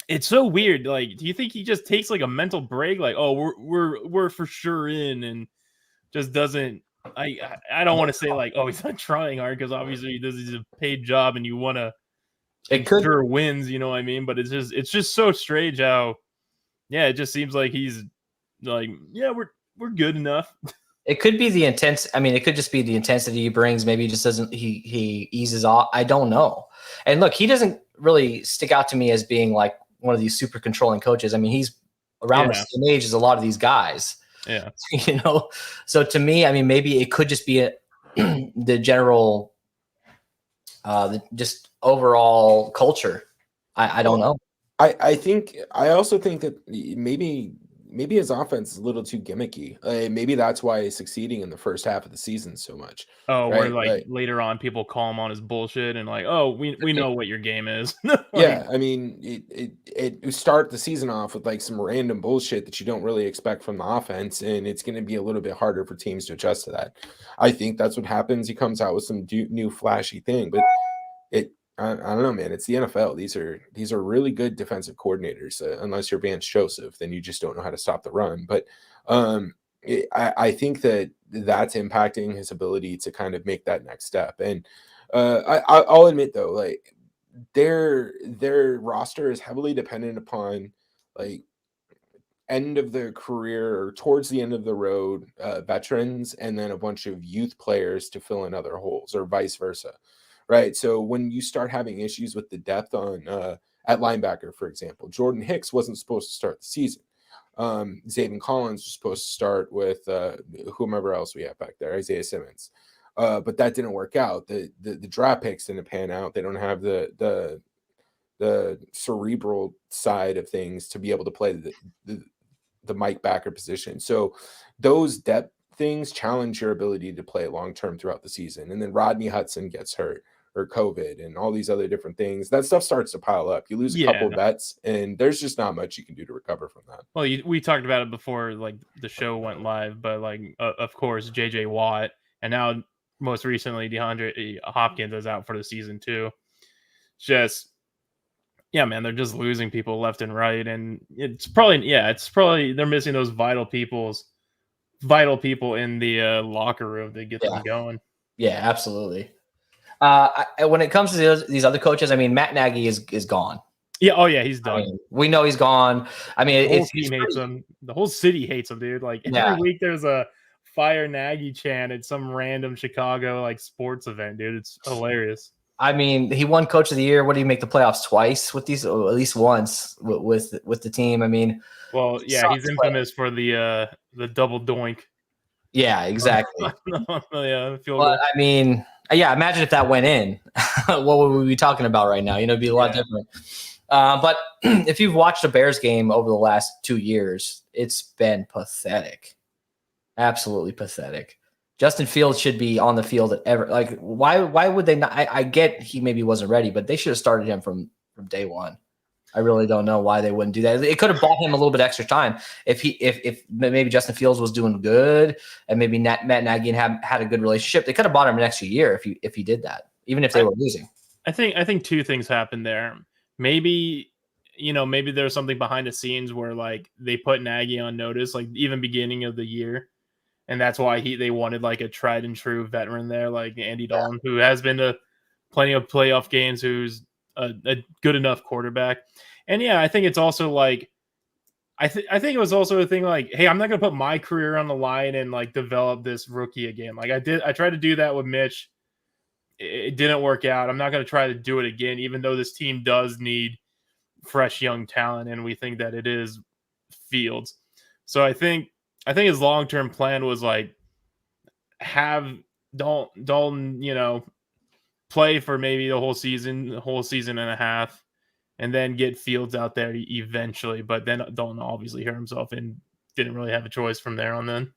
it's so weird. Like, do you think he just takes like a mental break? Like, oh, we're for sure in, and just doesn't. I don't want to say like, oh, he's not trying hard, because obviously this is a paid job and you want to ensure wins. You know what I mean? But it's just so strange how. Yeah, it just seems like he's like, yeah, we're good enough. It could be the intense. I mean, it could just be the intensity he brings. Maybe he just doesn't. He eases off. I don't know. And look, he doesn't really stick out to me as being like one of these super controlling coaches. I mean, he's around the same age as a lot of these guys. Yeah, you know. So to me, I mean, maybe it could just be the general, just overall culture. I don't know. I also think that maybe maybe his offense is a little too gimmicky. Maybe that's why he's succeeding in the first half of the season so much. Oh, where Right? like later on people call him on his bullshit and like, oh, we know what your game is. Yeah, I mean, it start the season off with like some random bullshit that you don't really expect from the offense, and it's going to be a little bit harder for teams to adjust to that. I think that's what happens. He comes out with some new flashy thing, but I don't know, man. It's the NFL. These are really good defensive coordinators. Unless you're Vance Joseph, then you just don't know how to stop the run. But I think that's impacting his ability to kind of make that next step. And I'll admit though, like their roster is heavily dependent upon like end of their career or towards the end of the road veterans, and then a bunch of youth players to fill in other holes, or vice versa. Right. So when you start having issues with the depth on at linebacker, for example, Jordan Hicks wasn't supposed to start the season. Zaven Collins was supposed to start with whomever else we have back there, Isaiah Simmons. But that didn't work out. The draft picks didn't pan out. They don't have the cerebral side of things to be able to play the Mike backer position. So those depth things challenge your ability to play long term throughout the season. And then Rodney Hudson gets hurt, or COVID, and all these other different things. That stuff starts to pile up. You lose a couple of bets, and there's just not much you can do to recover from that. Well, we talked about it before, like the show went live, but like of course JJ Watt, and now most recently DeAndre Hopkins is out for the season too. Just yeah, man, they're just losing people left and right, and it's probably they're missing those vital people in the locker room to get them going. Yeah, absolutely. When it comes to these other coaches, I mean, Matt Nagy is gone. Yeah. Oh yeah, he's done. I mean, we know he's gone. I mean, the whole team hates him. The whole city hates him, dude. Like every week there's a fire Nagy chant at some random Chicago like sports event, dude. It's hilarious. I mean, he won Coach of the Year. What do you make the playoffs twice with these, or at least once with the team? I mean, well, yeah, he's infamous for the double doink. Yeah, exactly. Yeah, I mean, yeah, imagine if that went in. What would we be talking about right now? It'd be a lot different. But if you've watched a Bears game over the last 2 years, it's been pathetic. Absolutely pathetic. Justin Fields should be on the field why would they not? I get he maybe wasn't ready, but they should have started him from day one. I really don't know why they wouldn't do that. It could have bought him a little bit extra time if maybe Justin Fields was doing good and maybe Matt Nagy had a good relationship. They could have bought him an extra year if he did that, even if they were losing. I think two things happened there. Maybe there's something behind the scenes where like they put Nagy on notice, like even beginning of the year. And that's why they wanted like a tried and true veteran there, like Andy Dalton, who has been to plenty of playoff games, who's a good enough quarterback. And yeah, I think it's also like, I think it was also a thing like, hey, I'm not going to put my career on the line and like develop this rookie again. Like I tried to do that with Mitch. It didn't work out. I'm not going to try to do it again, even though this team does need fresh young talent. And we think that it is Fields. So I think his long-term plan was like have Dalton, play for maybe the whole season and a half, and then get Fields out there eventually. But then Dalton obviously hurt himself and didn't really have a choice from there on then.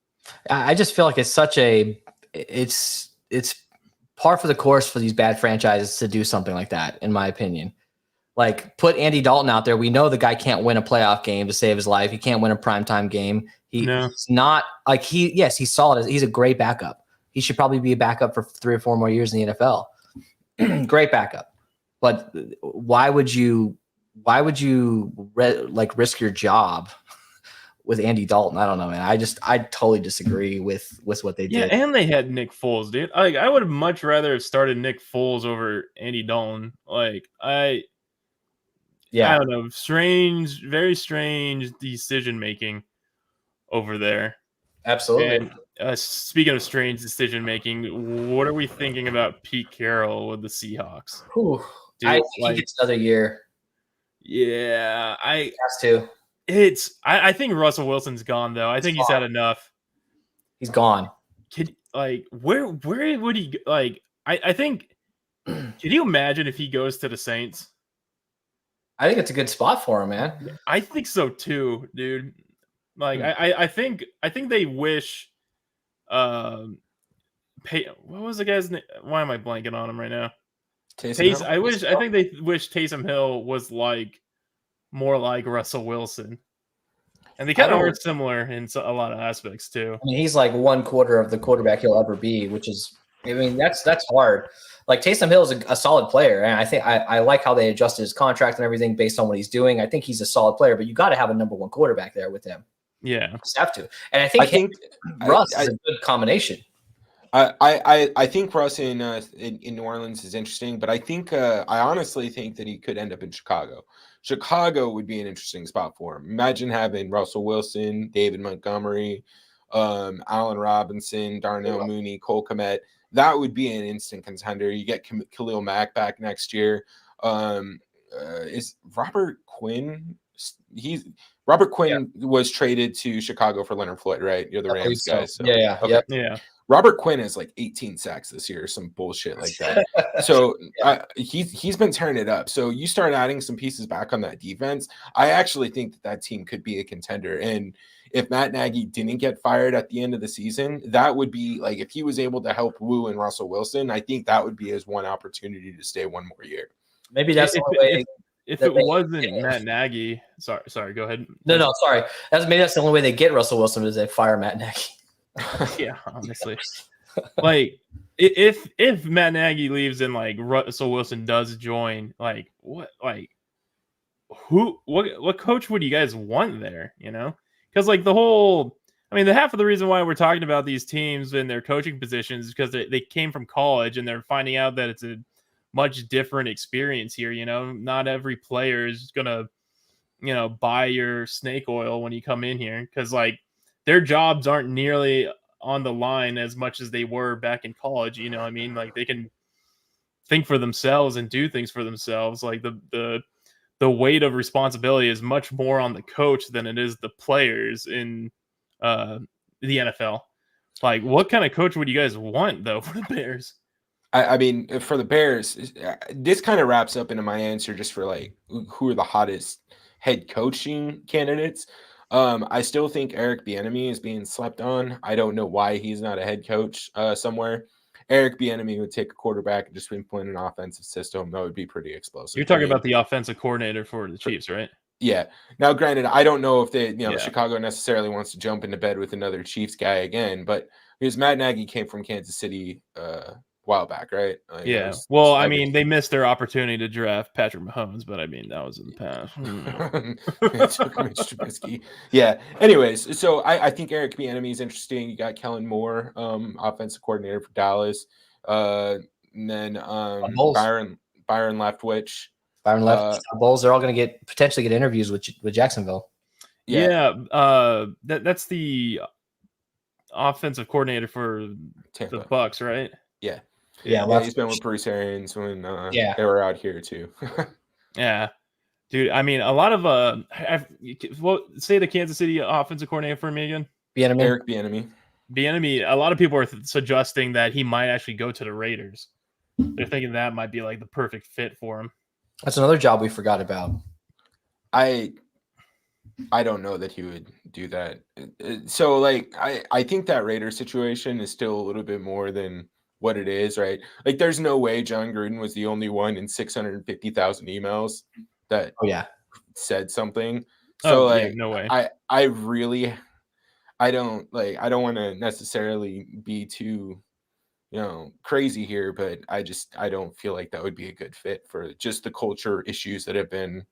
I just feel like it's par for the course for these bad franchises to do something like that, in my opinion. Like, put Andy Dalton out there. We know the guy can't win a playoff game to save his life. He can't win a primetime game. He's not like he's solid. He's a great backup. He should probably be a backup for 3 or 4 more years in the NFL. Great backup. But why would you risk your job with Andy Dalton? I don't know, man. I totally disagree with what they did. Yeah, and they had Nick Foles, dude. I would have much rather have started Nick Foles over Andy Dalton. I don't know. Very strange decision making over there. Absolutely. And speaking of strange decision making, what are we thinking about Pete Carroll with the Seahawks? Dude, I think he gets another year. Yeah, he has to. I think Russell Wilson's gone though. I think he's had enough. He's gone. Where would he like? I think. Can you imagine if he goes to the Saints? I think it's a good spot for him, man. I think so too, dude. Like I think they wish. What was the guy's name? Why am I blanking on him right now? Taysom Hill? I think they wish Taysom Hill was like more like Russell Wilson, and they kind of are similar in a lot of aspects too. I mean, he's like 1/4 of the quarterback he'll ever be, which is, I mean, that's hard. Like Taysom Hill is a solid player, and I think I like how they adjusted his contract and everything based on what he's doing. I think he's a solid player, but you got to have a number one quarterback there with him. Yeah, you just have to. And I think Russ is a good combination. I think Russ in New Orleans is interesting, but I think I honestly think that he could end up in Chicago. Chicago would be an interesting spot for him. Imagine having Russell Wilson, David Montgomery, Allen Robinson, Darnell Mooney, Cole Kmet. That would be an instant contender. You get Khalil Mack back next year. Is Robert Quinn? Robert Quinn was traded to Chicago for Leonard Floyd, right? You're the Rams guy. So. Yeah. Okay. Yeah. Robert Quinn has like 18 sacks this year, some bullshit like that. So he's been tearing it up. So you start adding some pieces back on that defense. I actually think that team could be a contender. And if Matt Nagy didn't get fired at the end of the season, that would be like, if he was able to help Wu and Russell Wilson, I think that would be his one opportunity to stay one more year. Maybe that's the only way. If it wasn't Matt Nagy, sorry, go ahead. No, sorry. Maybe that's the only way they get Russell Wilson is they fire Matt Nagy. Yeah, honestly, like if Matt Nagy leaves and like Russell Wilson does join, like what coach would you guys want there? You know, because like the half of the reason why we're talking about these teams and their coaching positions is because they came from college and they're finding out that it's a much different experience here. You know, not every player is gonna, buy your snake oil when you come in here, because like their jobs aren't nearly on the line as much as they were back in college. You know what I mean? Like they can think for themselves and do things for themselves. Like the weight of responsibility is much more on the coach than it is the players in the NFL. Like what kind of coach would you guys want though for the Bears? I mean, for the Bears, this kind of wraps up into my answer just for like who are the hottest head coaching candidates. I still think Eric Bieniemy is being slept on. I don't know why he's not a head coach somewhere. Eric Bieniemy would take a quarterback and just implement an offensive system that would be pretty explosive. You're talking about the offensive coordinator for the Chiefs, right? Yeah. Now, granted, I don't know if Chicago necessarily wants to jump into bed with another Chiefs guy again, but because Matt Nagy came from Kansas City while back, right? Yeah. Well, I mean, they missed their opportunity to draft Patrick Mahomes, but I mean, that was in the past. Yeah. Anyways, so I think Eric Bieniemy is interesting. You got Kellen Moore, offensive coordinator for Dallas, and then Byron Leftwich. Byron Leftwich, Bulls. They're all going to potentially get interviews with Jacksonville. Yeah. That's the offensive coordinator for Tampa. The Bucks, right? Yeah. Yeah, he's been with Bruce Arians when they were out here too. Yeah, dude. I mean, a lot of say the Kansas City offensive coordinator for me again. Eric Bieniemy. Bieniemy. A lot of people are suggesting that he might actually go to the Raiders. They're thinking that might be like the perfect fit for him. That's another job we forgot about. I don't know that he would do that. So like I think that Raiders situation is still a little bit more than what it is, right? Like there's no way John Gruden was the only one in 650,000 emails that said something. So no way. I don't want to necessarily be too crazy here, but I don't feel like that would be a good fit for just the culture issues that have been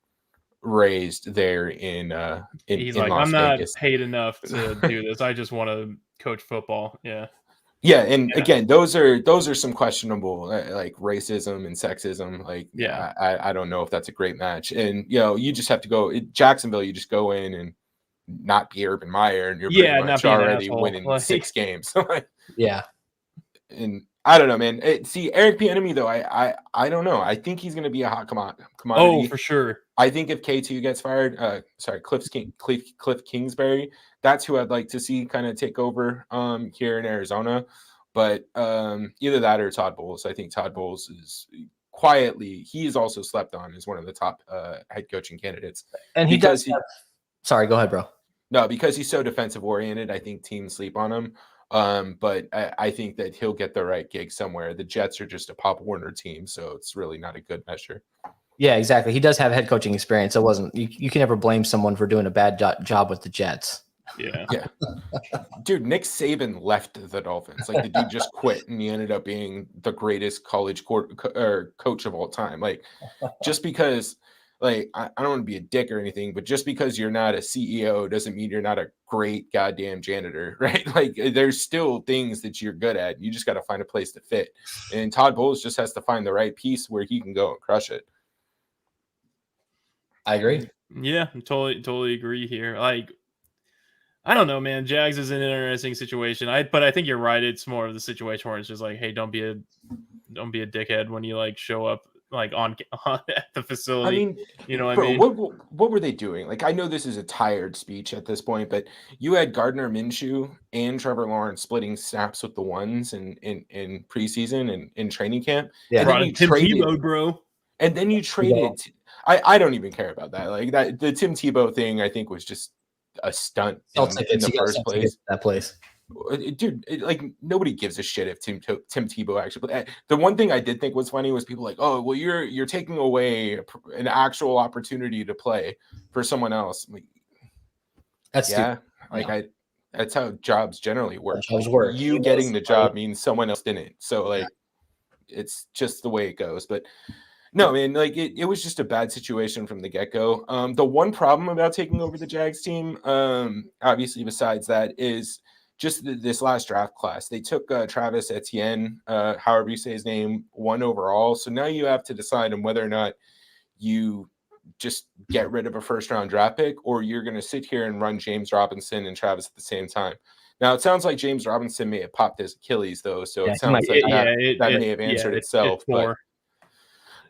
raised there in he's in like, Las I'm not Vegas. paid enough to do this. I just want to coach football. And again, those are some questionable like racism and sexism. Like I don't know if that's a great match. And you just have to go Jacksonville. You just go in and not be Urban Meyer, and you're pretty much already winning 6 games. And I don't know, man. Eric Bieniemy though, I don't know. I think he's going to be a hot commodity. Oh, for sure. I think if K2 gets fired, Cliff Kingsbury, that's who I'd like to see kind of take over here in Arizona. But either that or Todd Bowles. I think Todd Bowles is he is also slept on as one of the top head coaching candidates. And he does. Sorry, go ahead, bro. No, because he's so defensive oriented, I think teams sleep on him. But I think that he'll get the right gig somewhere. The Jets are just a Pop Warner team, so it's really not a good measure. Yeah, exactly. He does have head coaching experience. It wasn't you can never blame someone for doing a bad job with the Jets. Yeah. Dude, Nick Saban left the Dolphins. Like the dude just quit, and he ended up being the greatest college coach of all time. Like just because, like I don't want to be a dick or anything, but just because you're not a CEO doesn't mean you're not a great goddamn janitor, right? Like there's still things that you're good at. You just got to find a place to fit. And Todd Bowles just has to find the right piece where he can go and crush it. I agree. Yeah, I totally agree here. Like, I don't know, man. Jags is an interesting situation. But I think you're right. It's more of the situation where it's just like, hey, don't be a dickhead when you like show up like on at the facility. I mean, you know what bro, I mean? What were they doing? Like, I know this is a tired speech at this point, but you had Gardner Minshew and Trevor Lawrence splitting snaps with the ones in preseason and in training camp. Yeah, and then you Tim traded, Tebow, bro. And then you traded. I don't even care about that. Like that, the Tim Tebow thing, I think was just a stunt in the first place. That place, dude. Like nobody gives a shit if Tim Tebow actually. But the one thing I did think was funny was people like, oh, well, you're taking away an actual opportunity to play for someone else. Like, that's yeah, stupid. like that's how jobs generally work. Jobs work. You getting the job means someone else didn't. So like, it's just the way it goes. But no, man, like it was just a bad situation from the get-go. The one problem about taking over the Jags team, obviously besides that, is just this last draft class. They took Travis Etienne, however you say his name, 1 overall. So now you have to decide on whether or not you just get rid of a first-round draft pick or you're going to sit here and run James Robinson and Travis at the same time. Now, it sounds like James Robinson may have popped his Achilles, though, so it sounds like that may have answered itself. But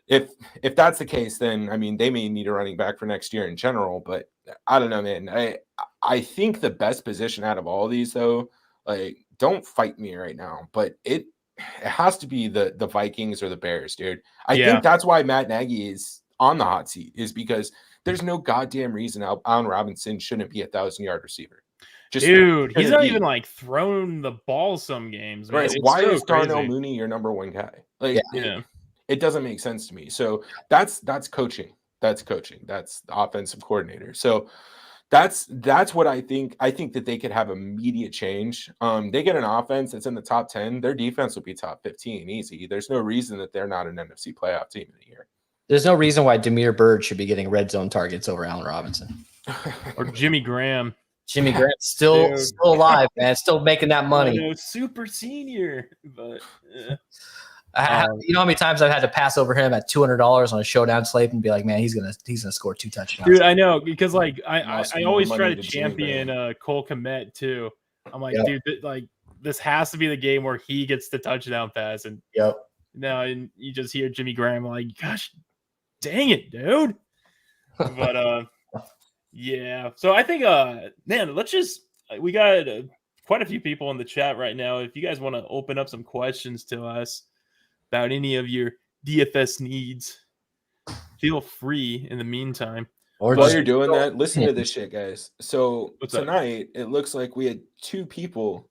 if that's the case, then I mean they may need a running back for next year in general. But I don't know, man. I think the best position out of all these, though, like don't fight me right now, but it has to be the Vikings or the Bears, dude. I think that's why Matt Nagy is on the hot seat, is because there's no goddamn reason Allen Robinson shouldn't be a 1,000-yard receiver. Dude, he's not even like throwing the ball some games, man. Right? Why is Darnell Mooney your number one guy? Like, it doesn't make sense to me. So that's coaching. That's coaching. That's the offensive coordinator. So that's what I think. I think that they could have immediate change. They get an offense that's in the top 10. Their defense will be top 15 easy. There's no reason that they're not an NFC playoff team in a year. There's no reason why Demir Bird should be getting red zone targets over Allen Robinson or Jimmy Graham. Jimmy Graham still alive, man, still making that money. Super senior, but you know how many times I've had to pass over him at $200 on a showdown slate and be like, man, he's gonna score 2 touchdowns. Dude, I know, because like I always try to champion Cole Kmet too. I'm like, dude, like this has to be the game where he gets the touchdown pass, and now and you just hear Jimmy Graham like, gosh, dang it, dude. But yeah, so I think man, we got quite a few people in the chat right now. If you guys want to open up some questions to us about any of your DFS needs, feel free in the meantime. Or while you're doing that, listen to this shit, guys. So tonight, it looks like we had 2 people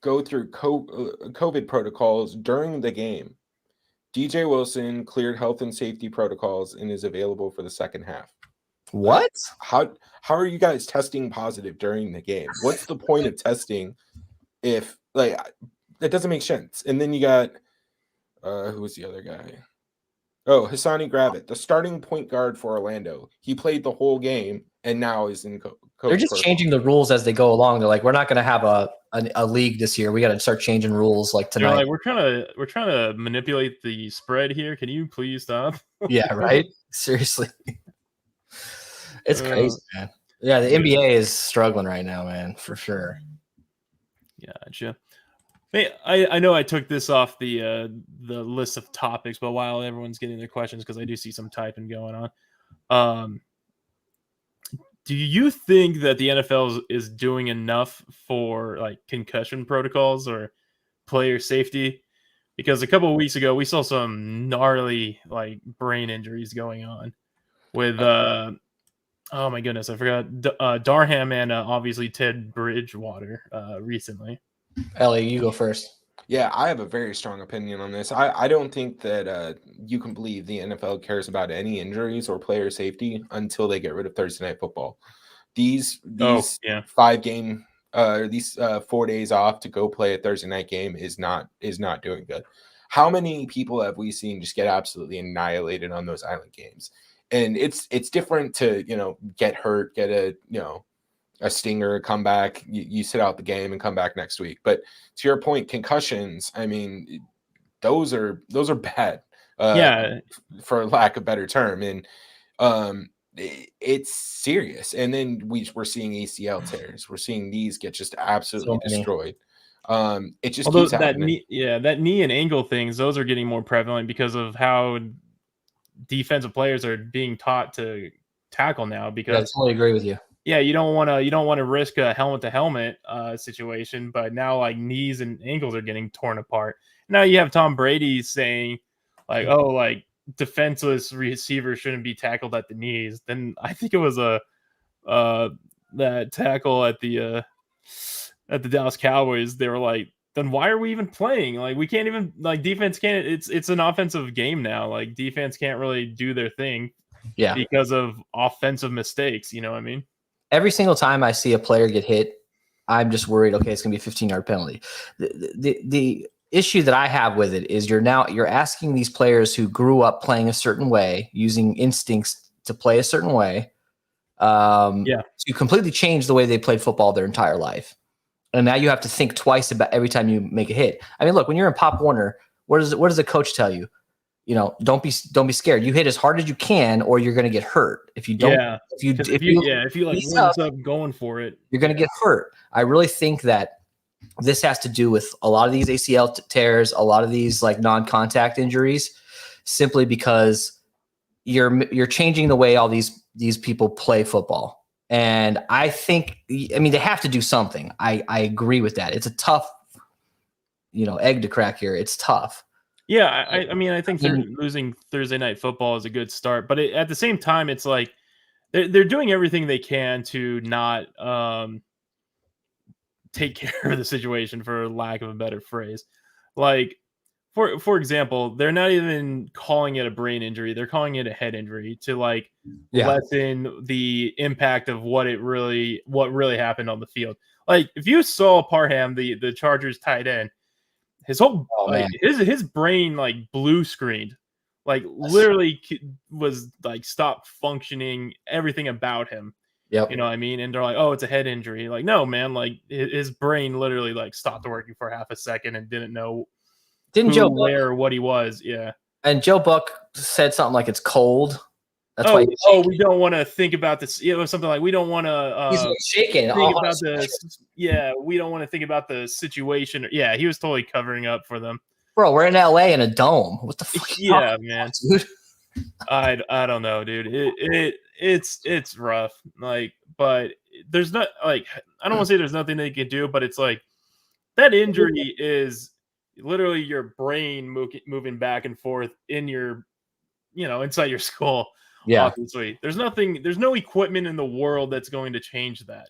go through COVID protocols during the game. DJ Wilson cleared health and safety protocols and is available for the second half. What? How are you guys testing positive during the game? What's the point of testing if like that doesn't make sense? And then you got who was the other guy? Oh, Hassani Gravett, the starting point guard for Orlando. He played the whole game and now is in COVID. They're just changing the rules as they go along. They're like, we're not going to have a league this year. We got to start changing rules like tonight. Like, we're trying to manipulate the spread here. Can you please stop? Yeah, right. Seriously. It's crazy, man. Yeah, the NBA is struggling right now, man, for sure. Gotcha. Hey, I know I took this off the list of topics, but while everyone's getting their questions, because I do see some typing going on. Do you think that the NFL is doing enough for like concussion protocols or player safety? Because a couple of weeks ago, we saw some gnarly like brain injuries going on with Oh my goodness, I forgot Darham and obviously Ted Bridgewater recently. Ellie, you go first. Yeah, I have a very strong opinion on this. I don't think that you can believe the NFL cares about any injuries or player safety until they get rid of Thursday Night Football. These 4 days off to go play a Thursday night game is not doing good. How many people have we seen just get absolutely annihilated on those island games? And it's different to, get hurt, get a stinger, come back, you sit out the game and come back next week. But to your point, concussions, I mean, those are bad, for lack of a better term. And it's serious. And then we're seeing ACL tears. We're seeing knees get just absolutely destroyed. It just keeps happening. That knee and ankle things, those are getting more prevalent because of how defensive players are being taught to tackle now. Because I totally agree with you. Yeah, you don't want to risk a helmet to helmet situation, but now like knees and ankles are getting torn apart. Now you have Tom Brady saying like, oh, like defenseless receivers shouldn't be tackled at the knees. Then I think it was that tackle at the Dallas Cowboys. They were like, then why are we even playing? Like we can't even defense can't. It's an offensive game now. Like defense can't really do their thing. Yeah, because of offensive mistakes. You know what I mean? Every single time I see a player get hit, I'm just worried, okay, it's going to be a 15-yard penalty. The issue that I have with it is you're asking these players who grew up playing a certain way, using instincts to play a certain way, to completely change the way they played football their entire life. And now you have to think twice about every time you make a hit. I mean, look, when you're in Pop Warner, what does the coach tell you? Don't be scared. You hit as hard as you can, or you're going to get hurt. If you don't, if you like winds up going for it, you're going to get hurt. I really think that this has to do with a lot of these ACL tears, a lot of these like non-contact injuries, simply because you're changing the way all these people play football. And I think, they have to do something. I agree with that. It's a tough, egg to crack here. It's tough. Yeah, I think losing Thursday Night Football is a good start, but at the same time, it's like they're doing everything they can to not take care of the situation, for lack of a better phrase. Like, for example, they're not even calling it a brain injury; they're calling it a head injury to lessen the impact of what really happened on the field. Like, if you saw Parham, the Chargers tight end. His whole his brain blue screened, literally was stopped functioning. Everything about him, yep. You know what I mean? And they're like, "Oh, it's a head injury." Like, no, man. His brain literally stopped working for half a second and didn't know where or what he was. Yeah. And Joe Buck said something like it's cold. That's why. We don't want to think about this. Something like we don't want to. He's shaking. Think about this. Yeah, we don't want to think about the situation. Yeah, he was totally covering up for them. Bro, we're in LA in a dome. What the fuck? Yeah, man. Dude? I don't know, dude. It's rough. But there's not I don't want to say there's nothing they can do, but it's that injury is literally your brain moving back and forth in your, inside your skull. Yeah, obviously, there's no equipment in the world that's going to change that.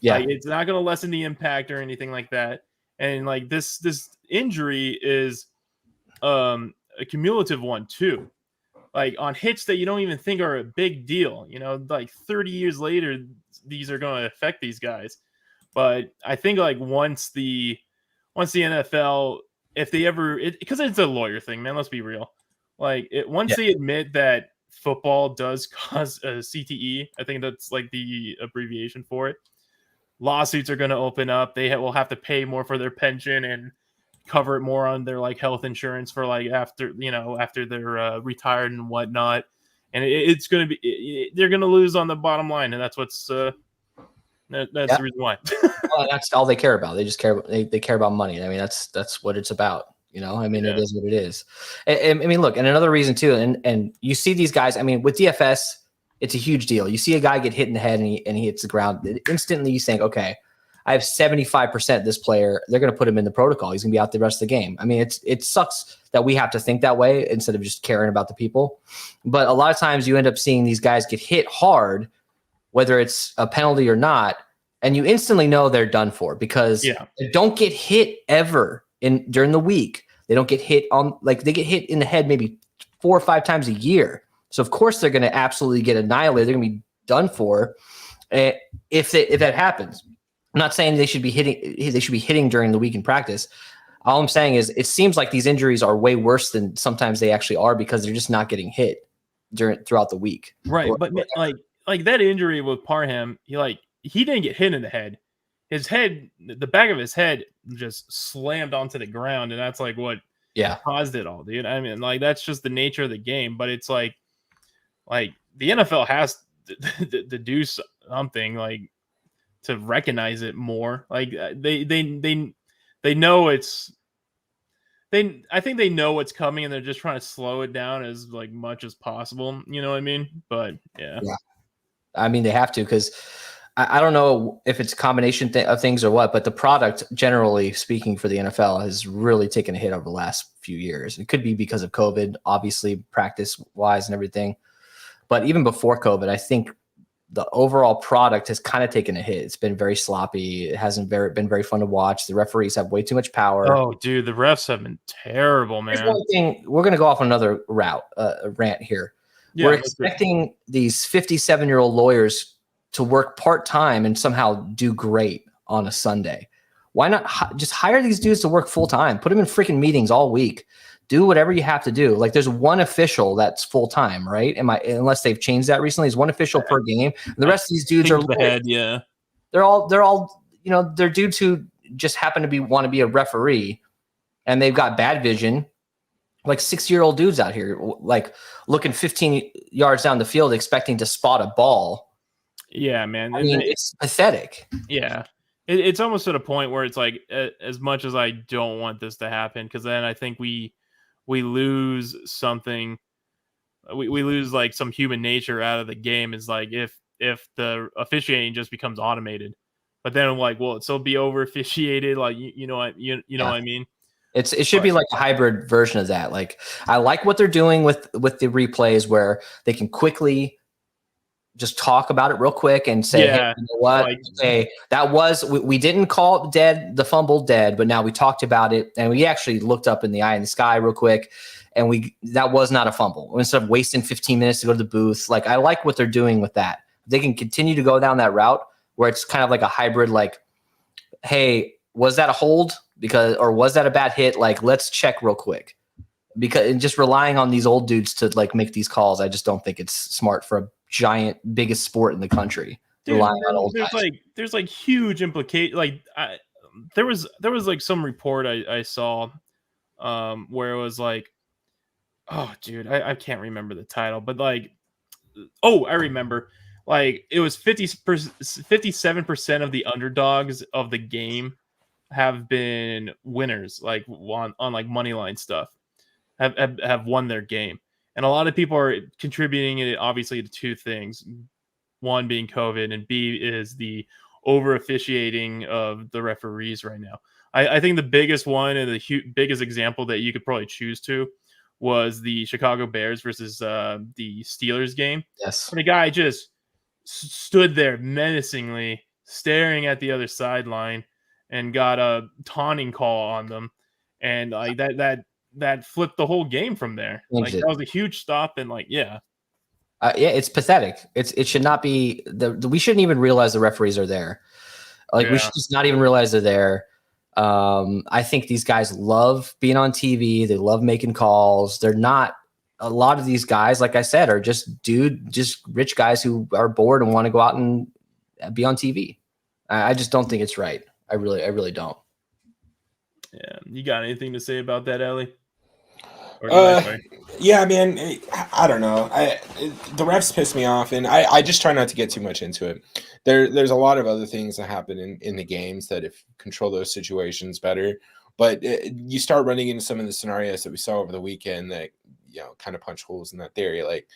Yeah, it's not going to lessen the impact or anything like that. And this injury is a cumulative one too. On hits that you don't even think are a big deal. 30 years later, these are going to affect these guys. But I think once the NFL, if they ever, because it's a lawyer thing, man. Let's be real. Once they admit that football does cause a CTE, I think that's the abbreviation for it. Lawsuits are going to open up. They will have to pay more for their pension and cover it more on their health insurance for after they're retired and whatnot. And it's going to be, they're going to lose on the bottom line, and that's what's the reason why. Well, that's all they care about. They just care. They care about money. I mean, that's what it's about. It is what it is. Look, and another reason too, and you see these guys, with DFS, it's a huge deal. You see a guy get hit in the head and he hits the ground. Instantly you think, okay, I have 75% this player. They're going to put him in the protocol. He's going to be out the rest of the game. It sucks that we have to think that way instead of just caring about the people. But a lot of times you end up seeing these guys get hit hard whether it's a penalty or not, and you instantly know they're done for because they don't get hit ever during the week. They don't get hit they get hit in the head maybe 4 or 5 times a year. So of course they're going to absolutely get annihilated. They're going to be done for if that happens. I'm not saying they should be hitting during the week in practice. All I'm saying is it seems like these injuries are way worse than sometimes they actually are because they're just not getting hit throughout the week. Right, but like that injury with Parham, he didn't get hit in the head. His head, the back of his head just slammed onto the ground, and that's like what caused it all, dude. I mean, like that's just the nature of the game, but it's like the NFL has to do something like to recognize it more. Like they know it's I think they know what's coming and they're just trying to slow it down as like much as possible. You know what I mean? But yeah. I mean, they have to because I don't know if it's a combination of things or what, but the product, generally speaking, for the NFL has really taken a hit over the last few years. It could be because of COVID, obviously, practice-wise and everything. But even before COVID, I think the overall product has kind of taken a hit. It's been very sloppy. It hasn't been very fun to watch. The referees have way too much power. Oh, dude, the refs have been terrible, man. Here's one thing. We're going to go off on another rant here. Yeah, we're expecting these 57-year-old lawyers to work part-time and somehow do great on a Sunday. Why not just hire these dudes to work full-time? Put them in freaking meetings all week. Do whatever you have to do. Like there's one official that's full-time, right? Unless they've changed that recently, there's one official per game. And the rest of these dudes are head, yeah. They're all they're dudes who just happen to want to be a referee, and they've got bad vision. Like 60-year-old dudes out here, like looking 15 yards down the field, expecting to spot a ball. Yeah, man. I mean, it's pathetic. Yeah. It's almost at a point where it's like, as much as I don't want this to happen, because then I think we lose something. We lose like some human nature out of the game. Is like if the officiating just becomes automated, but then I'm like, well, it'll still be over officiated. Like you know what I mean. It should be like a hybrid version of that. Like I like what they're doing with the replays where they can quickly just talk about it real quick and say, hey, you know what? Okay, that was we didn't call the fumble dead, but now we talked about it and we actually looked up in the eye in the sky real quick, and that was not a fumble. Instead of wasting 15 minutes to go to the booth, like I like what they're doing with that. They can continue to go down that route where it's kind of like a hybrid, like, hey, was that a hold? Or was that a bad hit? Like, let's check real quick. And just relying on these old dudes to like make these calls, I just don't think it's smart for a giant, biggest sport in the country. Dude, relying on old guys. There's huge implication. Like there was like some report I saw where it was like, oh dude, I can't remember the title, but like, oh, I remember. Like it was 57% of the underdogs of the game have been winners, like on like money line stuff, have won their game. And a lot of people are contributing it obviously to two things. One being COVID, and B is the over officiating of the referees right now. I think the biggest one and the biggest example that you could probably choose to was the Chicago Bears versus the Steelers game. Yes. When a guy just stood there menacingly staring at the other sideline and got a taunting call on them, and like that flipped the whole game from there. Like that was a huge stop, and like it's pathetic. It should not be we shouldn't even realize the referees are there. Like we should just not even realize they're there. I think these guys love being on TV. They love making calls. They're not. A lot of these guys, like I said, are just rich guys who are bored and want to go out and be on TV. I just don't think it's right. I really don't. Yeah, you got anything to say about that, Ellie? Yeah, man. I don't know. The refs piss me off, and I just try not to get too much into it. There's a lot of other things that happen in the games that if control those situations better. But you start running into some of the scenarios that we saw over the weekend that kind of punch holes in that theory. Like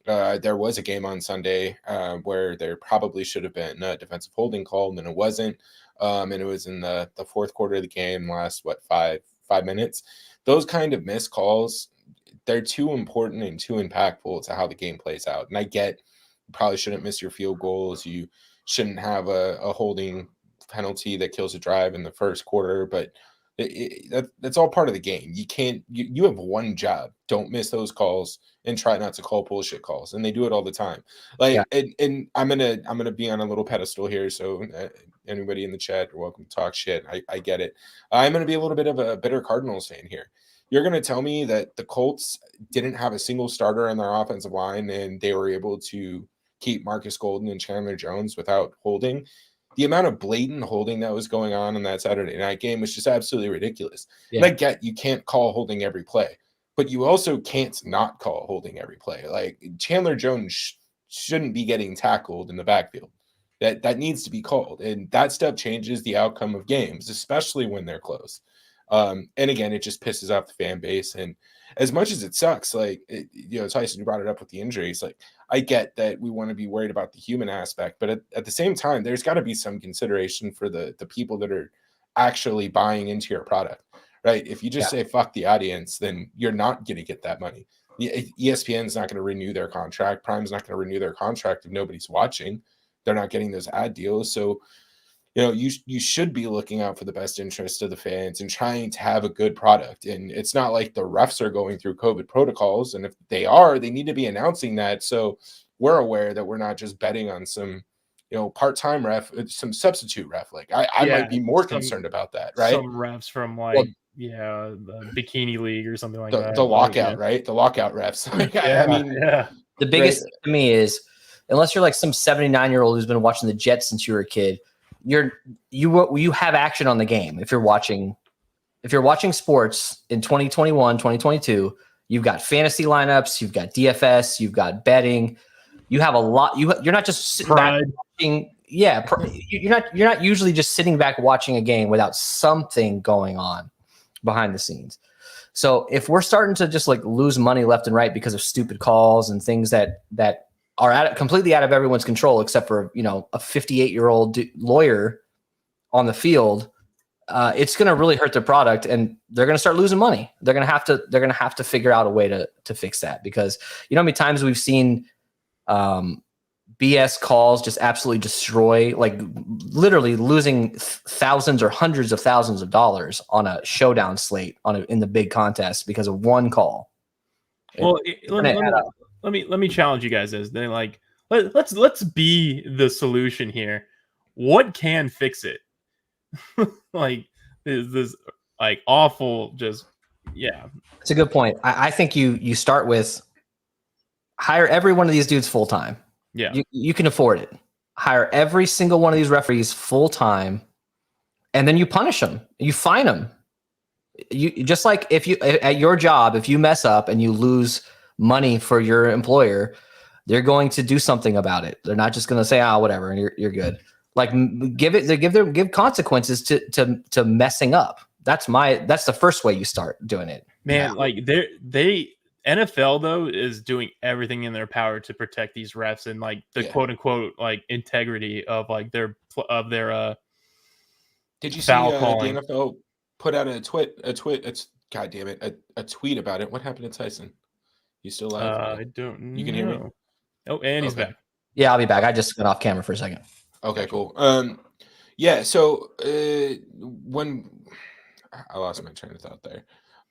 there was a game on Sunday where there probably should have been a defensive holding call, and then it wasn't. And it was in the fourth quarter of the game, last 5 minutes. Those kind of missed calls, they're too important and too impactful to how the game plays out. And I get probably shouldn't miss your field goals. You shouldn't have a holding penalty that kills a drive in the first quarter, but that's all part of the game. You can't. You have one job. Don't miss those calls and try not to call bullshit calls. And they do it all the time. Like, and I'm gonna be on a little pedestal here. So anybody in the chat, you're welcome to talk shit. I get it. I'm gonna be a little bit of a bitter Cardinals fan here. You're gonna tell me that the Colts didn't have a single starter in their offensive line and they were able to keep Marcus Golden and Chandler Jones without holding? The amount of blatant holding that was going on in that Saturday night game was just absolutely ridiculous. Yeah. And I get you can't call holding every play, but you also can't not call holding every play. Like Chandler Jones shouldn't be getting tackled in the backfield. That needs to be called, and that stuff changes the outcome of games, especially when they're close. And again, it just pisses off the fan base. And as much as it sucks, like, Tyson, you brought it up with the injuries. Like, I get that we want to be worried about the human aspect, but at the same time, there's got to be some consideration for the people that are actually buying into your product, right? If you just say, fuck the audience, then you're not going to get that money. ESPN's not going to renew their contract. Prime's not going to renew their contract if nobody's watching. They're not getting those ad deals. So, you should be looking out for the best interest of the fans and trying to have a good product. And it's not like the refs are going through COVID protocols. And if they are, they need to be announcing that. So we're aware that we're not just betting on some, part-time ref, some substitute ref. Like I might be more concerned about that, right? Some refs from the bikini league or something like that. The lockout, right? The lockout refs. The biggest to me is, unless you're like some 79-year-old who's been watching the Jets since you were a kid, you have action on the game. If you're watching sports in 2021, 2022, you've got fantasy lineups, you've got DFS, you've got betting. You have a lot. You're not just sitting back watching. Yeah, you're not usually just sitting back watching a game without something going on behind the scenes. So if we're starting to just like lose money left and right because of stupid calls and things that are completely out of everyone's control, except for, a 58-year-old lawyer on the field, it's going to really hurt their product, and they're going to start losing money. They're going to have to figure out a way to fix that, because how many times we've seen BS calls just absolutely destroy, like literally losing thousands or hundreds of thousands of dollars on a showdown slate in the big contest because of one call. Well, let me challenge you guys. They're like, let's be the solution here. What can fix it? Like, is this like awful? It's a good point. I think you start with hire every one of these dudes full time. Yeah, you can afford it. Hire every single one of these referees full time, and then you punish them. You fine them. You just like if you at your job, if you mess up and you lose money for your employer, they're going to do something about it. They're not just going to say, whatever, and you're good. Like give consequences to messing up. That's the first way you start doing it. Man, like they NFL though is doing everything in their power to protect these refs and like the quote unquote like integrity of like their Did you see the NFL put out a tweet? God damn it, a tweet about it. What happened to Tyson? You still live? I don't know. You can hear me? Oh, and he's back. Yeah, I'll be back. I just went off camera for a second. Okay, cool. So when I lost my train of thought there.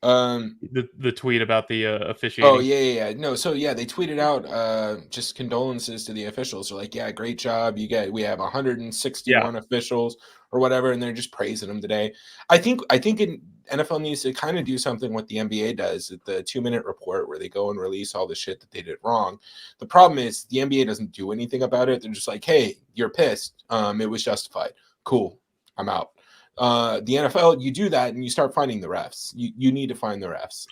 The tweet about the officiating. Oh yeah. No, so yeah, they tweeted out just condolences to the officials. They're like, yeah, great job. We have 161 officials or whatever, and they're just praising them today. I think NFL needs to kind of do something what the NBA does at the 2-minute report, where they go and release all the shit that they did wrong. The problem is the NBA doesn't do anything about it. They're just like, hey, you're pissed. It was justified. Cool. I'm out. The NFL, you do that and you start finding the refs. You need to find the refs.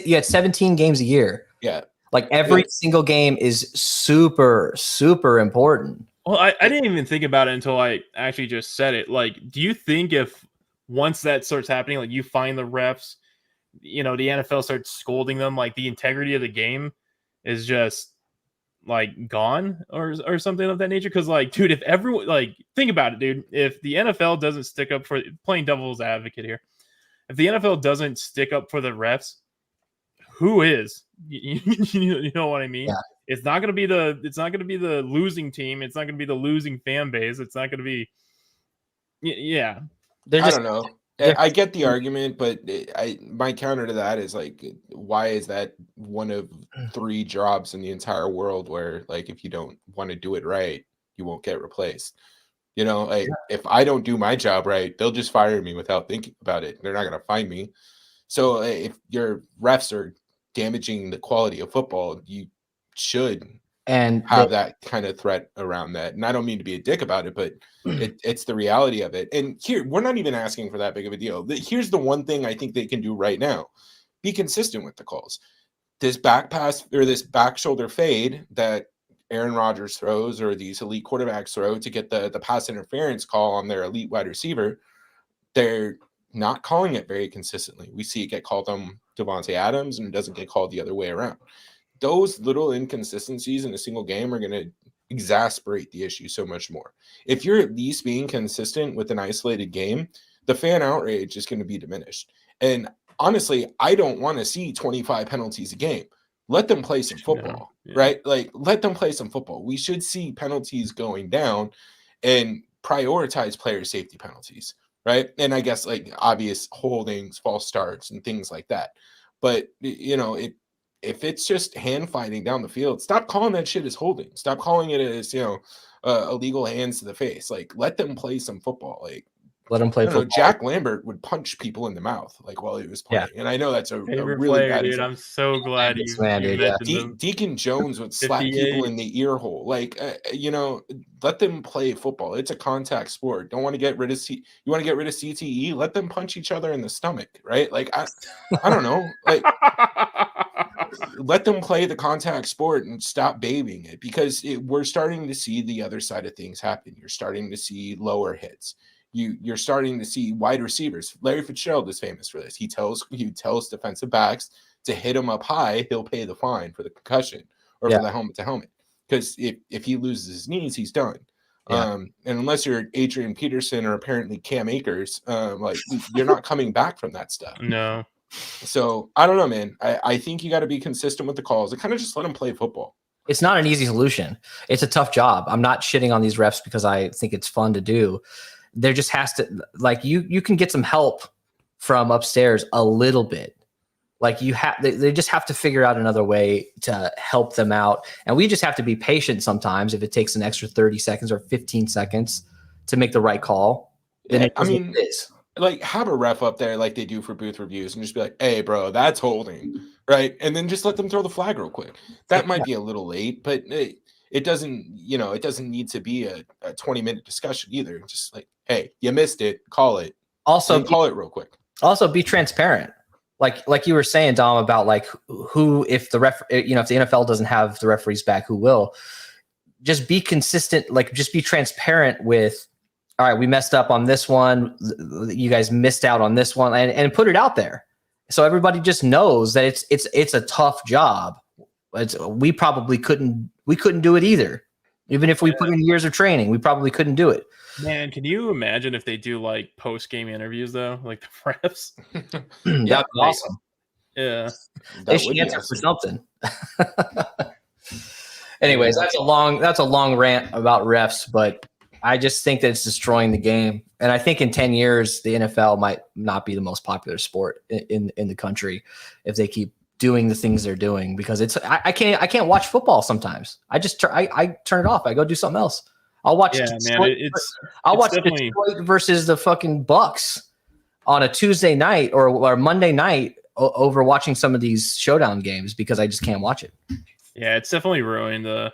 You had 17 games a year. Yeah. Like every single game is super, super important. Well, I didn't even think about it until I actually just said it. Like, do you think if once that starts happening, like you find the refs, the NFL starts scolding them, like the integrity of the game is just like gone or something of that nature? Because like, dude, if everyone, like, think about it, dude, if the NFL doesn't stick up for, playing devil's advocate here, if the NFL doesn't stick up for the refs, who is? You know what I mean? Yeah. It's not going to be the losing team. It's not going to be the losing fan base. It's not going to be. Yeah. I don't know. I get the argument, but my counter to that is like, why is that one of 3 jobs in the entire world where, like, if you don't want to do it right, you won't get replaced? You know, like, if I don't do my job right, they'll just fire me without thinking about it. They're not going to find me. So if your refs are damaging the quality of football, you should have that kind of threat around that. And I don't mean to be a dick about it, but it's the reality of it. And here, we're not even asking for that big of a deal. Here's the one thing I think they can do right now: be consistent with the calls. This back pass or this back shoulder fade that Aaron Rodgers throws, or these elite quarterbacks throw to get the pass interference call on their elite wide receiver, they're not calling it very consistently. We see it get called on Devontae Adams, and it doesn't get called the other way around. Those little inconsistencies in a single game are going to exacerbate the issue so much more. If you're at least being consistent with an isolated game, the fan outrage is going to be diminished. And honestly, I don't want to see 25 penalties a game. Let them play some football, right? Like, let them play some football. We should see penalties going down and prioritize player safety penalties, right? And I guess, like, obvious holdings, false starts, and things like that. But, you know, if it's just hand fighting down the field, stop calling that shit as holding. Stop calling it as, illegal hands to the face. Like, let them play some football. Like, let them play football. Jack Lambert would punch people in the mouth, like, while he was playing. Yeah. And I know that's a really player, bad dude. I'm so glad you mentioned Deacon Jones would slap people in the ear hole. Like, let them play football. It's a contact sport. Don't want to get rid of you want to get rid of CTE? Let them punch each other in the stomach, right? Like, I don't know. Like, let them play the contact sport and stop babying it, because we're starting to see the other side of things happen. You're starting to see lower hits. You're starting to see wide receivers. Larry Fitzgerald is famous for this. He tells defensive backs to hit him up high, he'll pay the fine for the concussion or for the helmet to helmet. Because if he loses his knees, he's done. Yeah. And unless you're Adrian Peterson or apparently Cam Akers, like, you're not coming back from that stuff. No. So I don't know, man. I think you got to be consistent with the calls and kind of just let them play football. It's not an easy solution. It's a tough job. I'm not shitting on these refs because I think it's fun to do. There just has to, like, you can get some help from upstairs a little bit. Like, they just have to figure out another way to help them out. And we just have to be patient sometimes. If it takes an extra 30 seconds or 15 seconds to make the right call, then it is. Like, have a ref up there like they do for booth reviews and just be like, hey, bro, that's holding, right? And then just let them throw the flag real quick. That might be a little late, but it doesn't need to be a 20-minute discussion either. Just like, hey, you missed it, call it. Also, call it real quick. Also, be transparent. Like you were saying, Dom, about like who, if the if the NFL doesn't have the referees back, who will? Just be consistent. Like, just be transparent with, all right, we messed up on this one. You guys missed out on this one, and put it out there so everybody just knows that it's a tough job. We probably couldn't do it either. Even if we put in years of training, we probably couldn't do it. Man, can you imagine if they do like post-game interviews though, like the refs? That'd be awesome. Yeah, they should answer for something. Anyways, that's a long rant about refs, but I just think that it's destroying the game. And I think in 10 years, the NFL might not be the most popular sport in the country if they keep doing the things they're doing, because I can't watch football sometimes. I just I turn it off. I go do something else. I'll watch Detroit versus the fucking Bucks on a Tuesday night or Monday night over watching some of these Showdown games because I just can't watch it. Yeah, it's definitely ruining the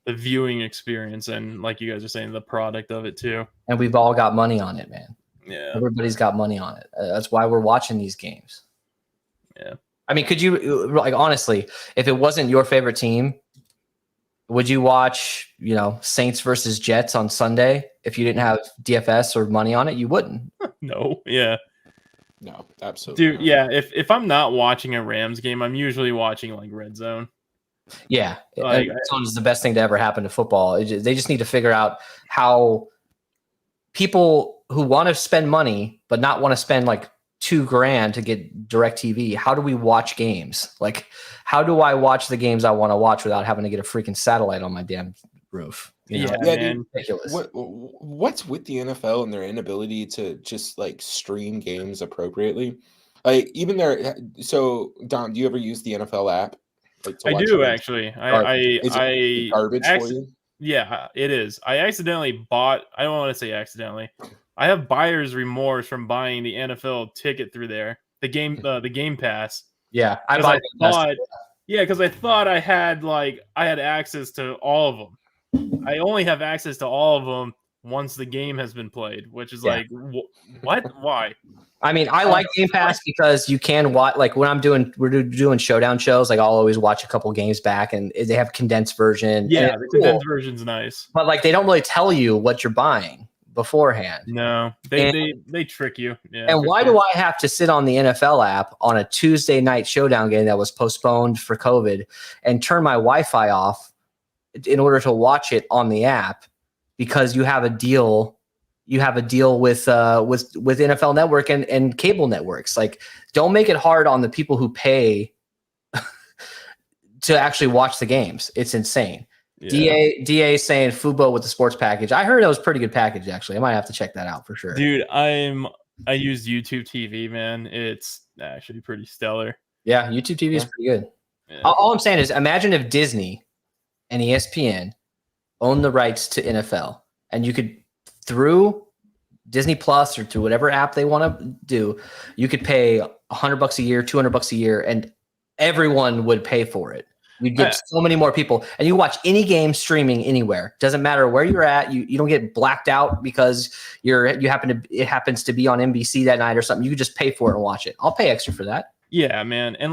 viewing experience, and like you guys are saying, the product of it too. And we've all got money on it, man. Yeah, everybody's got money on it. That's why we're watching these games. Yeah, I mean, could you, like, honestly, if it wasn't your favorite team, would you watch, Saints versus Jets on Sunday if you didn't have DFS or money on it? You wouldn't. No. Yeah. No, absolutely. Dude, yeah. If I'm not watching a Rams game, I'm usually watching like Red Zone. Yeah, Red Zone is the best thing to ever happen to football. They just need to figure out how people who want to spend money but not want to spend like $2,000 to get DirecTV. How do we watch games? Like, how do I watch the games I want to watch without having to get a freaking satellite on my damn roof? You know? Yeah, man. dude, Ridiculous. What's with the NFL and their inability to just like stream games appropriately? Like even their so Dom, do you ever use the NFL app? Like, to I watch do games? actually. Is it garbage for you? Yeah, it is. I accidentally bought. I don't want to say accidentally. I have buyer's remorse from buying the NFL ticket through there. The Game Pass. Yeah, Because I thought I had access to all of them. I only have access to all of them once the game has been played, which is like, what? Why? I mean, I like Game Pass because you can watch, like when we're doing Showdown shows, like I'll always watch a couple games back and they have condensed version. Yeah, the condensed version's nice. But like they don't really tell you what you're buying beforehand. No, they trick you. Yeah, and why do I have to sit on the NFL app on a Tuesday night Showdown game that was postponed for COVID and turn my Wi-Fi off in order to watch it on the app? Because you have a deal. You have a deal with NFL Network and cable networks. Like, don't make it hard on the people who pay to actually watch the games. It's insane. Yeah. DA saying Fubo with the sports package. I heard it was a pretty good package, actually. I might have to check that out for sure. Dude, I use YouTube TV, man. It's actually pretty stellar. Yeah, YouTube TV is pretty good. Yeah. All I'm saying is imagine if Disney and ESPN own the rights to NFL and you could, through Disney Plus or to whatever app they want to do, you could pay $100 a year, $200 a year, and everyone would pay for it. You'd get so many more people, and you watch any game streaming anywhere. Doesn't matter where you're at. You don't get blacked out because it happens to be on NBC that night or something. You could just pay for it and watch it. I'll pay extra for that. Yeah, man, and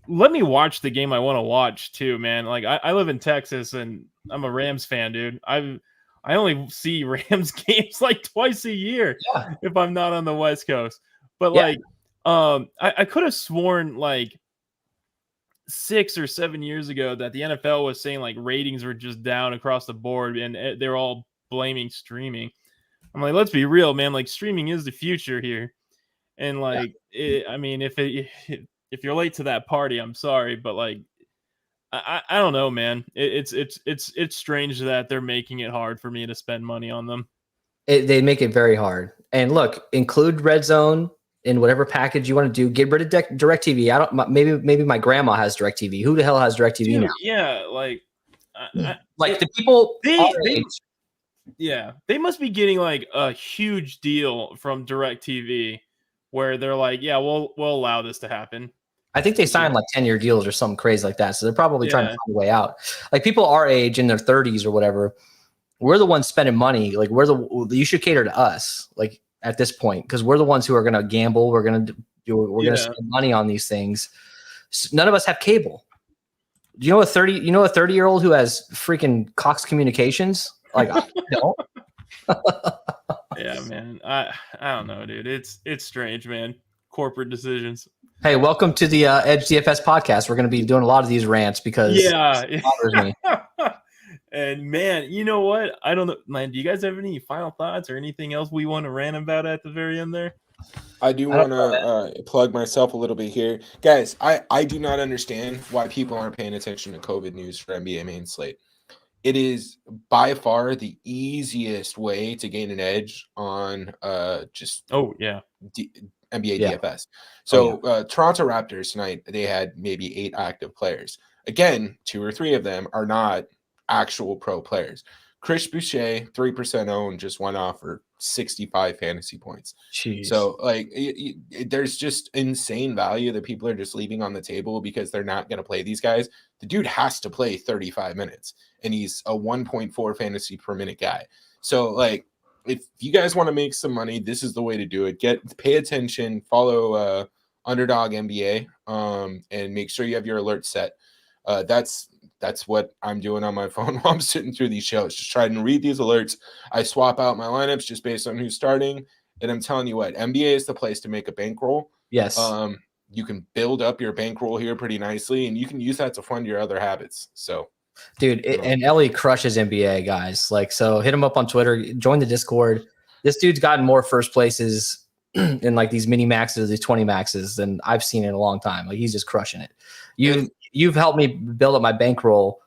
let me watch the game I want to watch too, man. Like I live in Texas and I'm a Rams fan, dude. I only see Rams games like twice a year if I'm not on the West Coast. But I could have sworn like 6 or 7 years ago that the NFL was saying like ratings were just down across the board and they're all blaming streaming. I'm like, let's be real, man. Like streaming is the future here. And like, I mean, if you're late to that party, I'm sorry, but like, I don't know, man. It's strange that they're making it hard for me to spend money on them. They make it very hard. And look, include Red Zone in whatever package you want to do. Get rid of DirecTV. Maybe my grandma has DirecTV. Who the hell has DirecTV now? Yeah, like the people. They must be getting like a huge deal from DirecTV, where they're like, yeah, we'll allow this to happen. I think they signed like 10-year deals or something crazy like that. So they're probably trying to find a way out. Like people our age in their 30s or whatever, we're the ones spending money. Like you should cater to us. Like at this point, because we're the ones who are going to gamble. We're going to spend money on these things. So none of us have cable. Do you know a 30-year-old who has freaking Cox Communications? Like I don't. Yeah, man. I don't know, dude. It's strange, man. Corporate decisions. Hey, welcome to the Edge DFS podcast. We're going to be doing a lot of these rants because it bothers me. And man, you know what? I don't know, man. Do you guys have any final thoughts or anything else we want to rant about at the very end there? I do want to plug myself a little bit here. Guys, I do not understand why people aren't paying attention to COVID news for NBA main slate. It is by far the easiest way to gain an edge on NBA DFS. So Toronto Raptors tonight, they had maybe 8 active players. Again, 2 or 3 of them are not actual pro players. Chris Boucher, 3% owned, just went off for 65 fantasy points. Jeez. So like there's just insane value that people are just leaving on the table because they're not going to play these guys. The dude has to play 35 minutes and he's a 1.4 fantasy per minute guy. So like, if you guys want to make some money, this is the way to do it. Pay attention, follow Underdog NBA, and make sure you have your alerts set. That's what I'm doing on my phone while I'm sitting through these shows. Just trying to read these alerts. I swap out my lineups just based on who's starting. And I'm telling you what, NBA is the place to make a bankroll. Yes. You can build up your bankroll here pretty nicely, and you can use that to fund your other habits. So. Dude, and Ellie crushes NBA guys. Like, so hit him up on Twitter, join the Discord. This dude's gotten more first places in like these mini maxes, these 20 maxes than I've seen in a long time. Like he's just crushing it. You've helped me build up my bankroll.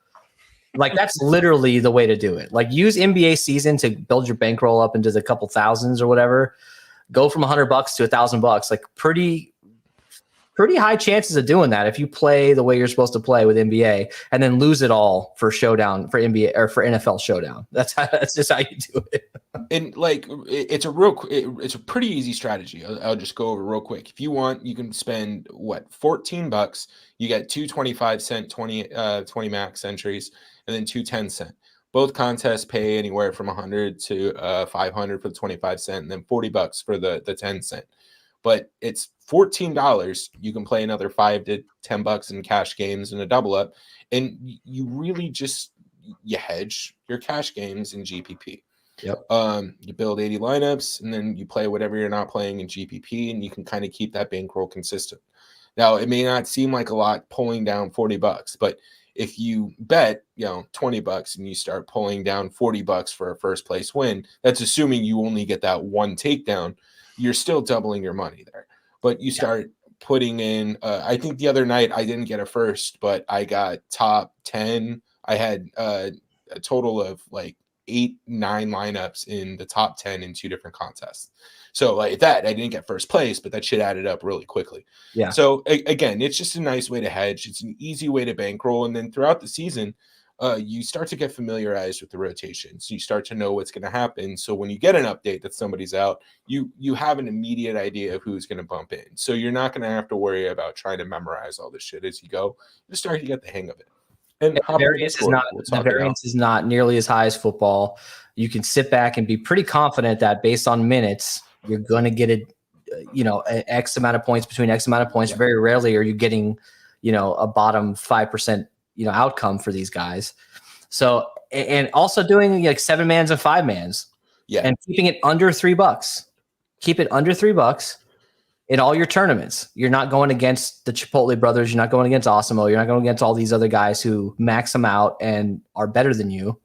Like that's literally the way to do it. Like use NBA season to build your bankroll up into the couple thousands or whatever. Go from $100 to $1,000. Like pretty high chances of doing that if you play the way you're supposed to play with NBA, and then lose it all for Showdown, for NBA or for NFL Showdown. That's just how you do it. And like it's a pretty easy strategy. I'll just go over real quick. If you want, you can spend $14. You get 2 25-cent 20 max entries, and then 2 10-cent. Both contests pay anywhere from 100 to 500 for the 25-cent, and then $40 for the 10-cent. But it's $14. You can play another $5 to $10 in cash games and a double up, and you really just hedge your cash games in GPP. Yep. You build 80 lineups, and then you play whatever you're not playing in GPP, and you can kind of keep that bankroll consistent. Now, it may not seem like a lot pulling down $40, but if you bet, $20 and you start pulling down $40 for a first place win, that's assuming you only get that one takedown. You're still doubling your money there. But you start putting in, I think the other night I didn't get a first, but I got top 10. I had a total of like 8-9 lineups in the top 10 in 2 different contests. So like that, I didn't get first place, but that shit added up really quickly. Yeah. So again, it's just a nice way to hedge. It's an easy way to bankroll. And then throughout the season, you start to get familiarized with the rotations. You start to know what's going to happen. So when you get an update that somebody's out, you have an immediate idea of who's going to bump in. So you're not going to have to worry about trying to memorize all this shit as you go. You start to get the hang of it. And the variance is not nearly as high as football. You can sit back and be pretty confident that based on minutes, you're going to get an X amount of points between X amount of points. Yeah. Very rarely are you getting, a bottom 5%, outcome for these guys. So, and also doing like 7-mans and 5-mans, and keeping it under $3. Keep it under $3 in all your tournaments. You're not going against the Chipotle brothers. You're not going against Osimo. You're not going against all these other guys who max them out and are better than you.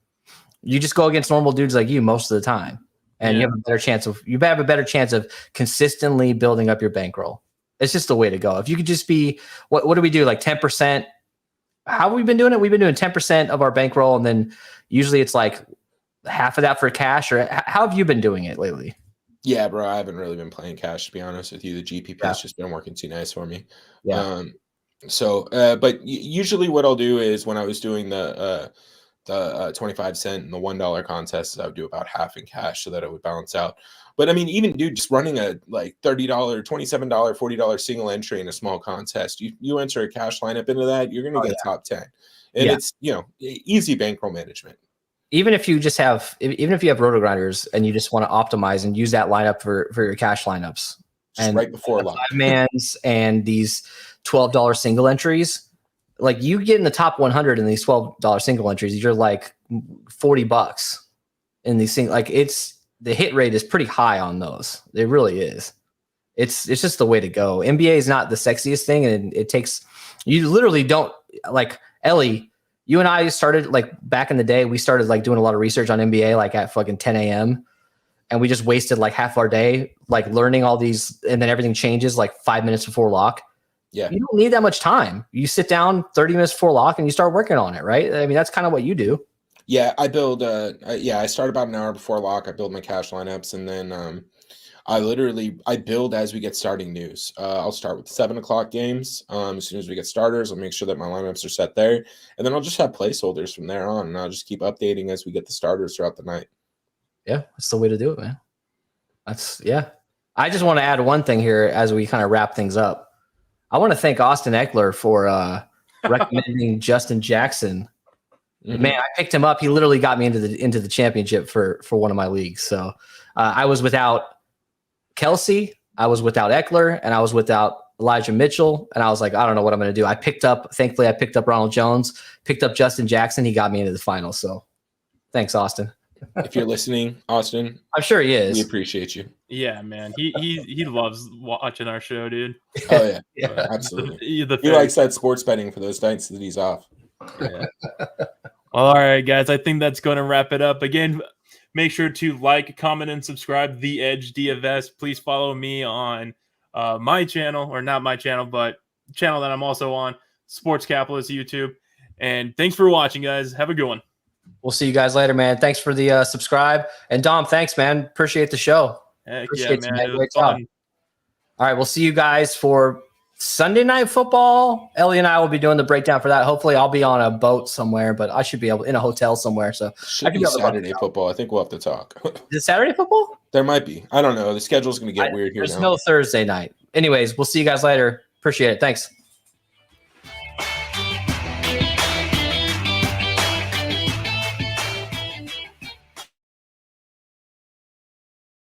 You just go against normal dudes like you most of the time. And you have a better chance of consistently building up your bankroll. It's just the way to go. If you could just be, what do we do? Like 10%. How have we been doing it? We've been doing 10% of our bankroll. And then usually it's like half of that for cash. Or how have you been doing it lately? Yeah, bro, I haven't really been playing cash, to be honest with you. The GPP has just been working too nice for me. Yeah. But usually what I'll do is when I was doing the 25-cent and the $1 contests, I would do about half in cash so that it would balance out. But I mean, even dude, just running a like $30, $27, $40 single entry in a small contest, you enter a cash lineup into that, you're going to get top 10. And it's, easy bankroll management. Even if you have roto grinders and you just want to optimize and use that lineup for your cash lineups, just and right before lock, 5-mans and these $12 single entries, like you get in the top 100 in these $12 single entries, you're like $40 in these things. Like the hit rate is pretty high on those. It really is. It's just the way to go. NBA is not the sexiest thing, and you literally don't like Ellie. You and I started like back in the day. We started like doing a lot of research on NBA like at fucking 10 a.m. and we just wasted like half our day like learning all these, and then everything changes like 5 minutes before lock. Yeah, you don't need that much time. You sit down 30 minutes before lock and you start working on it, right? I mean, that's kind of what you do. Yeah, I build. I start about an hour before lock. I build my cash lineups, and then I build as we get starting news. I'll start with 7 o'clock games. As soon as we get starters, I'll make sure that my lineups are set there, and then I'll just have placeholders from there on, and I'll just keep updating as we get the starters throughout the night. Yeah, that's the way to do it, man. I just want to add one thing here as we kind of wrap things up. I want to thank Austin Ekeler for recommending Justin Jackson. Mm-hmm. Man, I picked him up. He literally got me into the championship for one of my leagues. So I was without Kelsey, I was without Ekeler, and I was without Elijah Mitchell. And I was like, I don't know what I'm going to do. Thankfully, I picked up Ronald Jones, picked up Justin Jackson. He got me into the finals. So thanks, Austin. If you're listening, Austin, I'm sure he is. We appreciate you. Yeah, man. He loves watching our show, dude. Oh yeah, absolutely. He likes that sports betting for those nights that he's off. Yeah. All right, guys. I think that's going to wrap it up. Again, Make sure to like, comment, and subscribe. The Edge DFS. Please follow me on my channel, or not my channel, but channel that I'm also on, Sports Capitalist YouTube. And thanks for watching, guys. Have a good one. We'll see you guys later, man. Thanks for the subscribe. And Dom, thanks, man. Appreciate the show. Heck Appreciate yeah, man. you, Great job. All right, we'll see you guys for Sunday Night Football. Ellie and I will be doing the breakdown for that. Hopefully, I'll be on a boat somewhere, but I should be able in a hotel somewhere. So should be Saturday football. I think we'll have to talk. Is it Saturday football? There might be. I don't know. The schedule's going to get weird here. There's no Thursday night. Anyways, we'll see you guys later. Appreciate it. Thanks.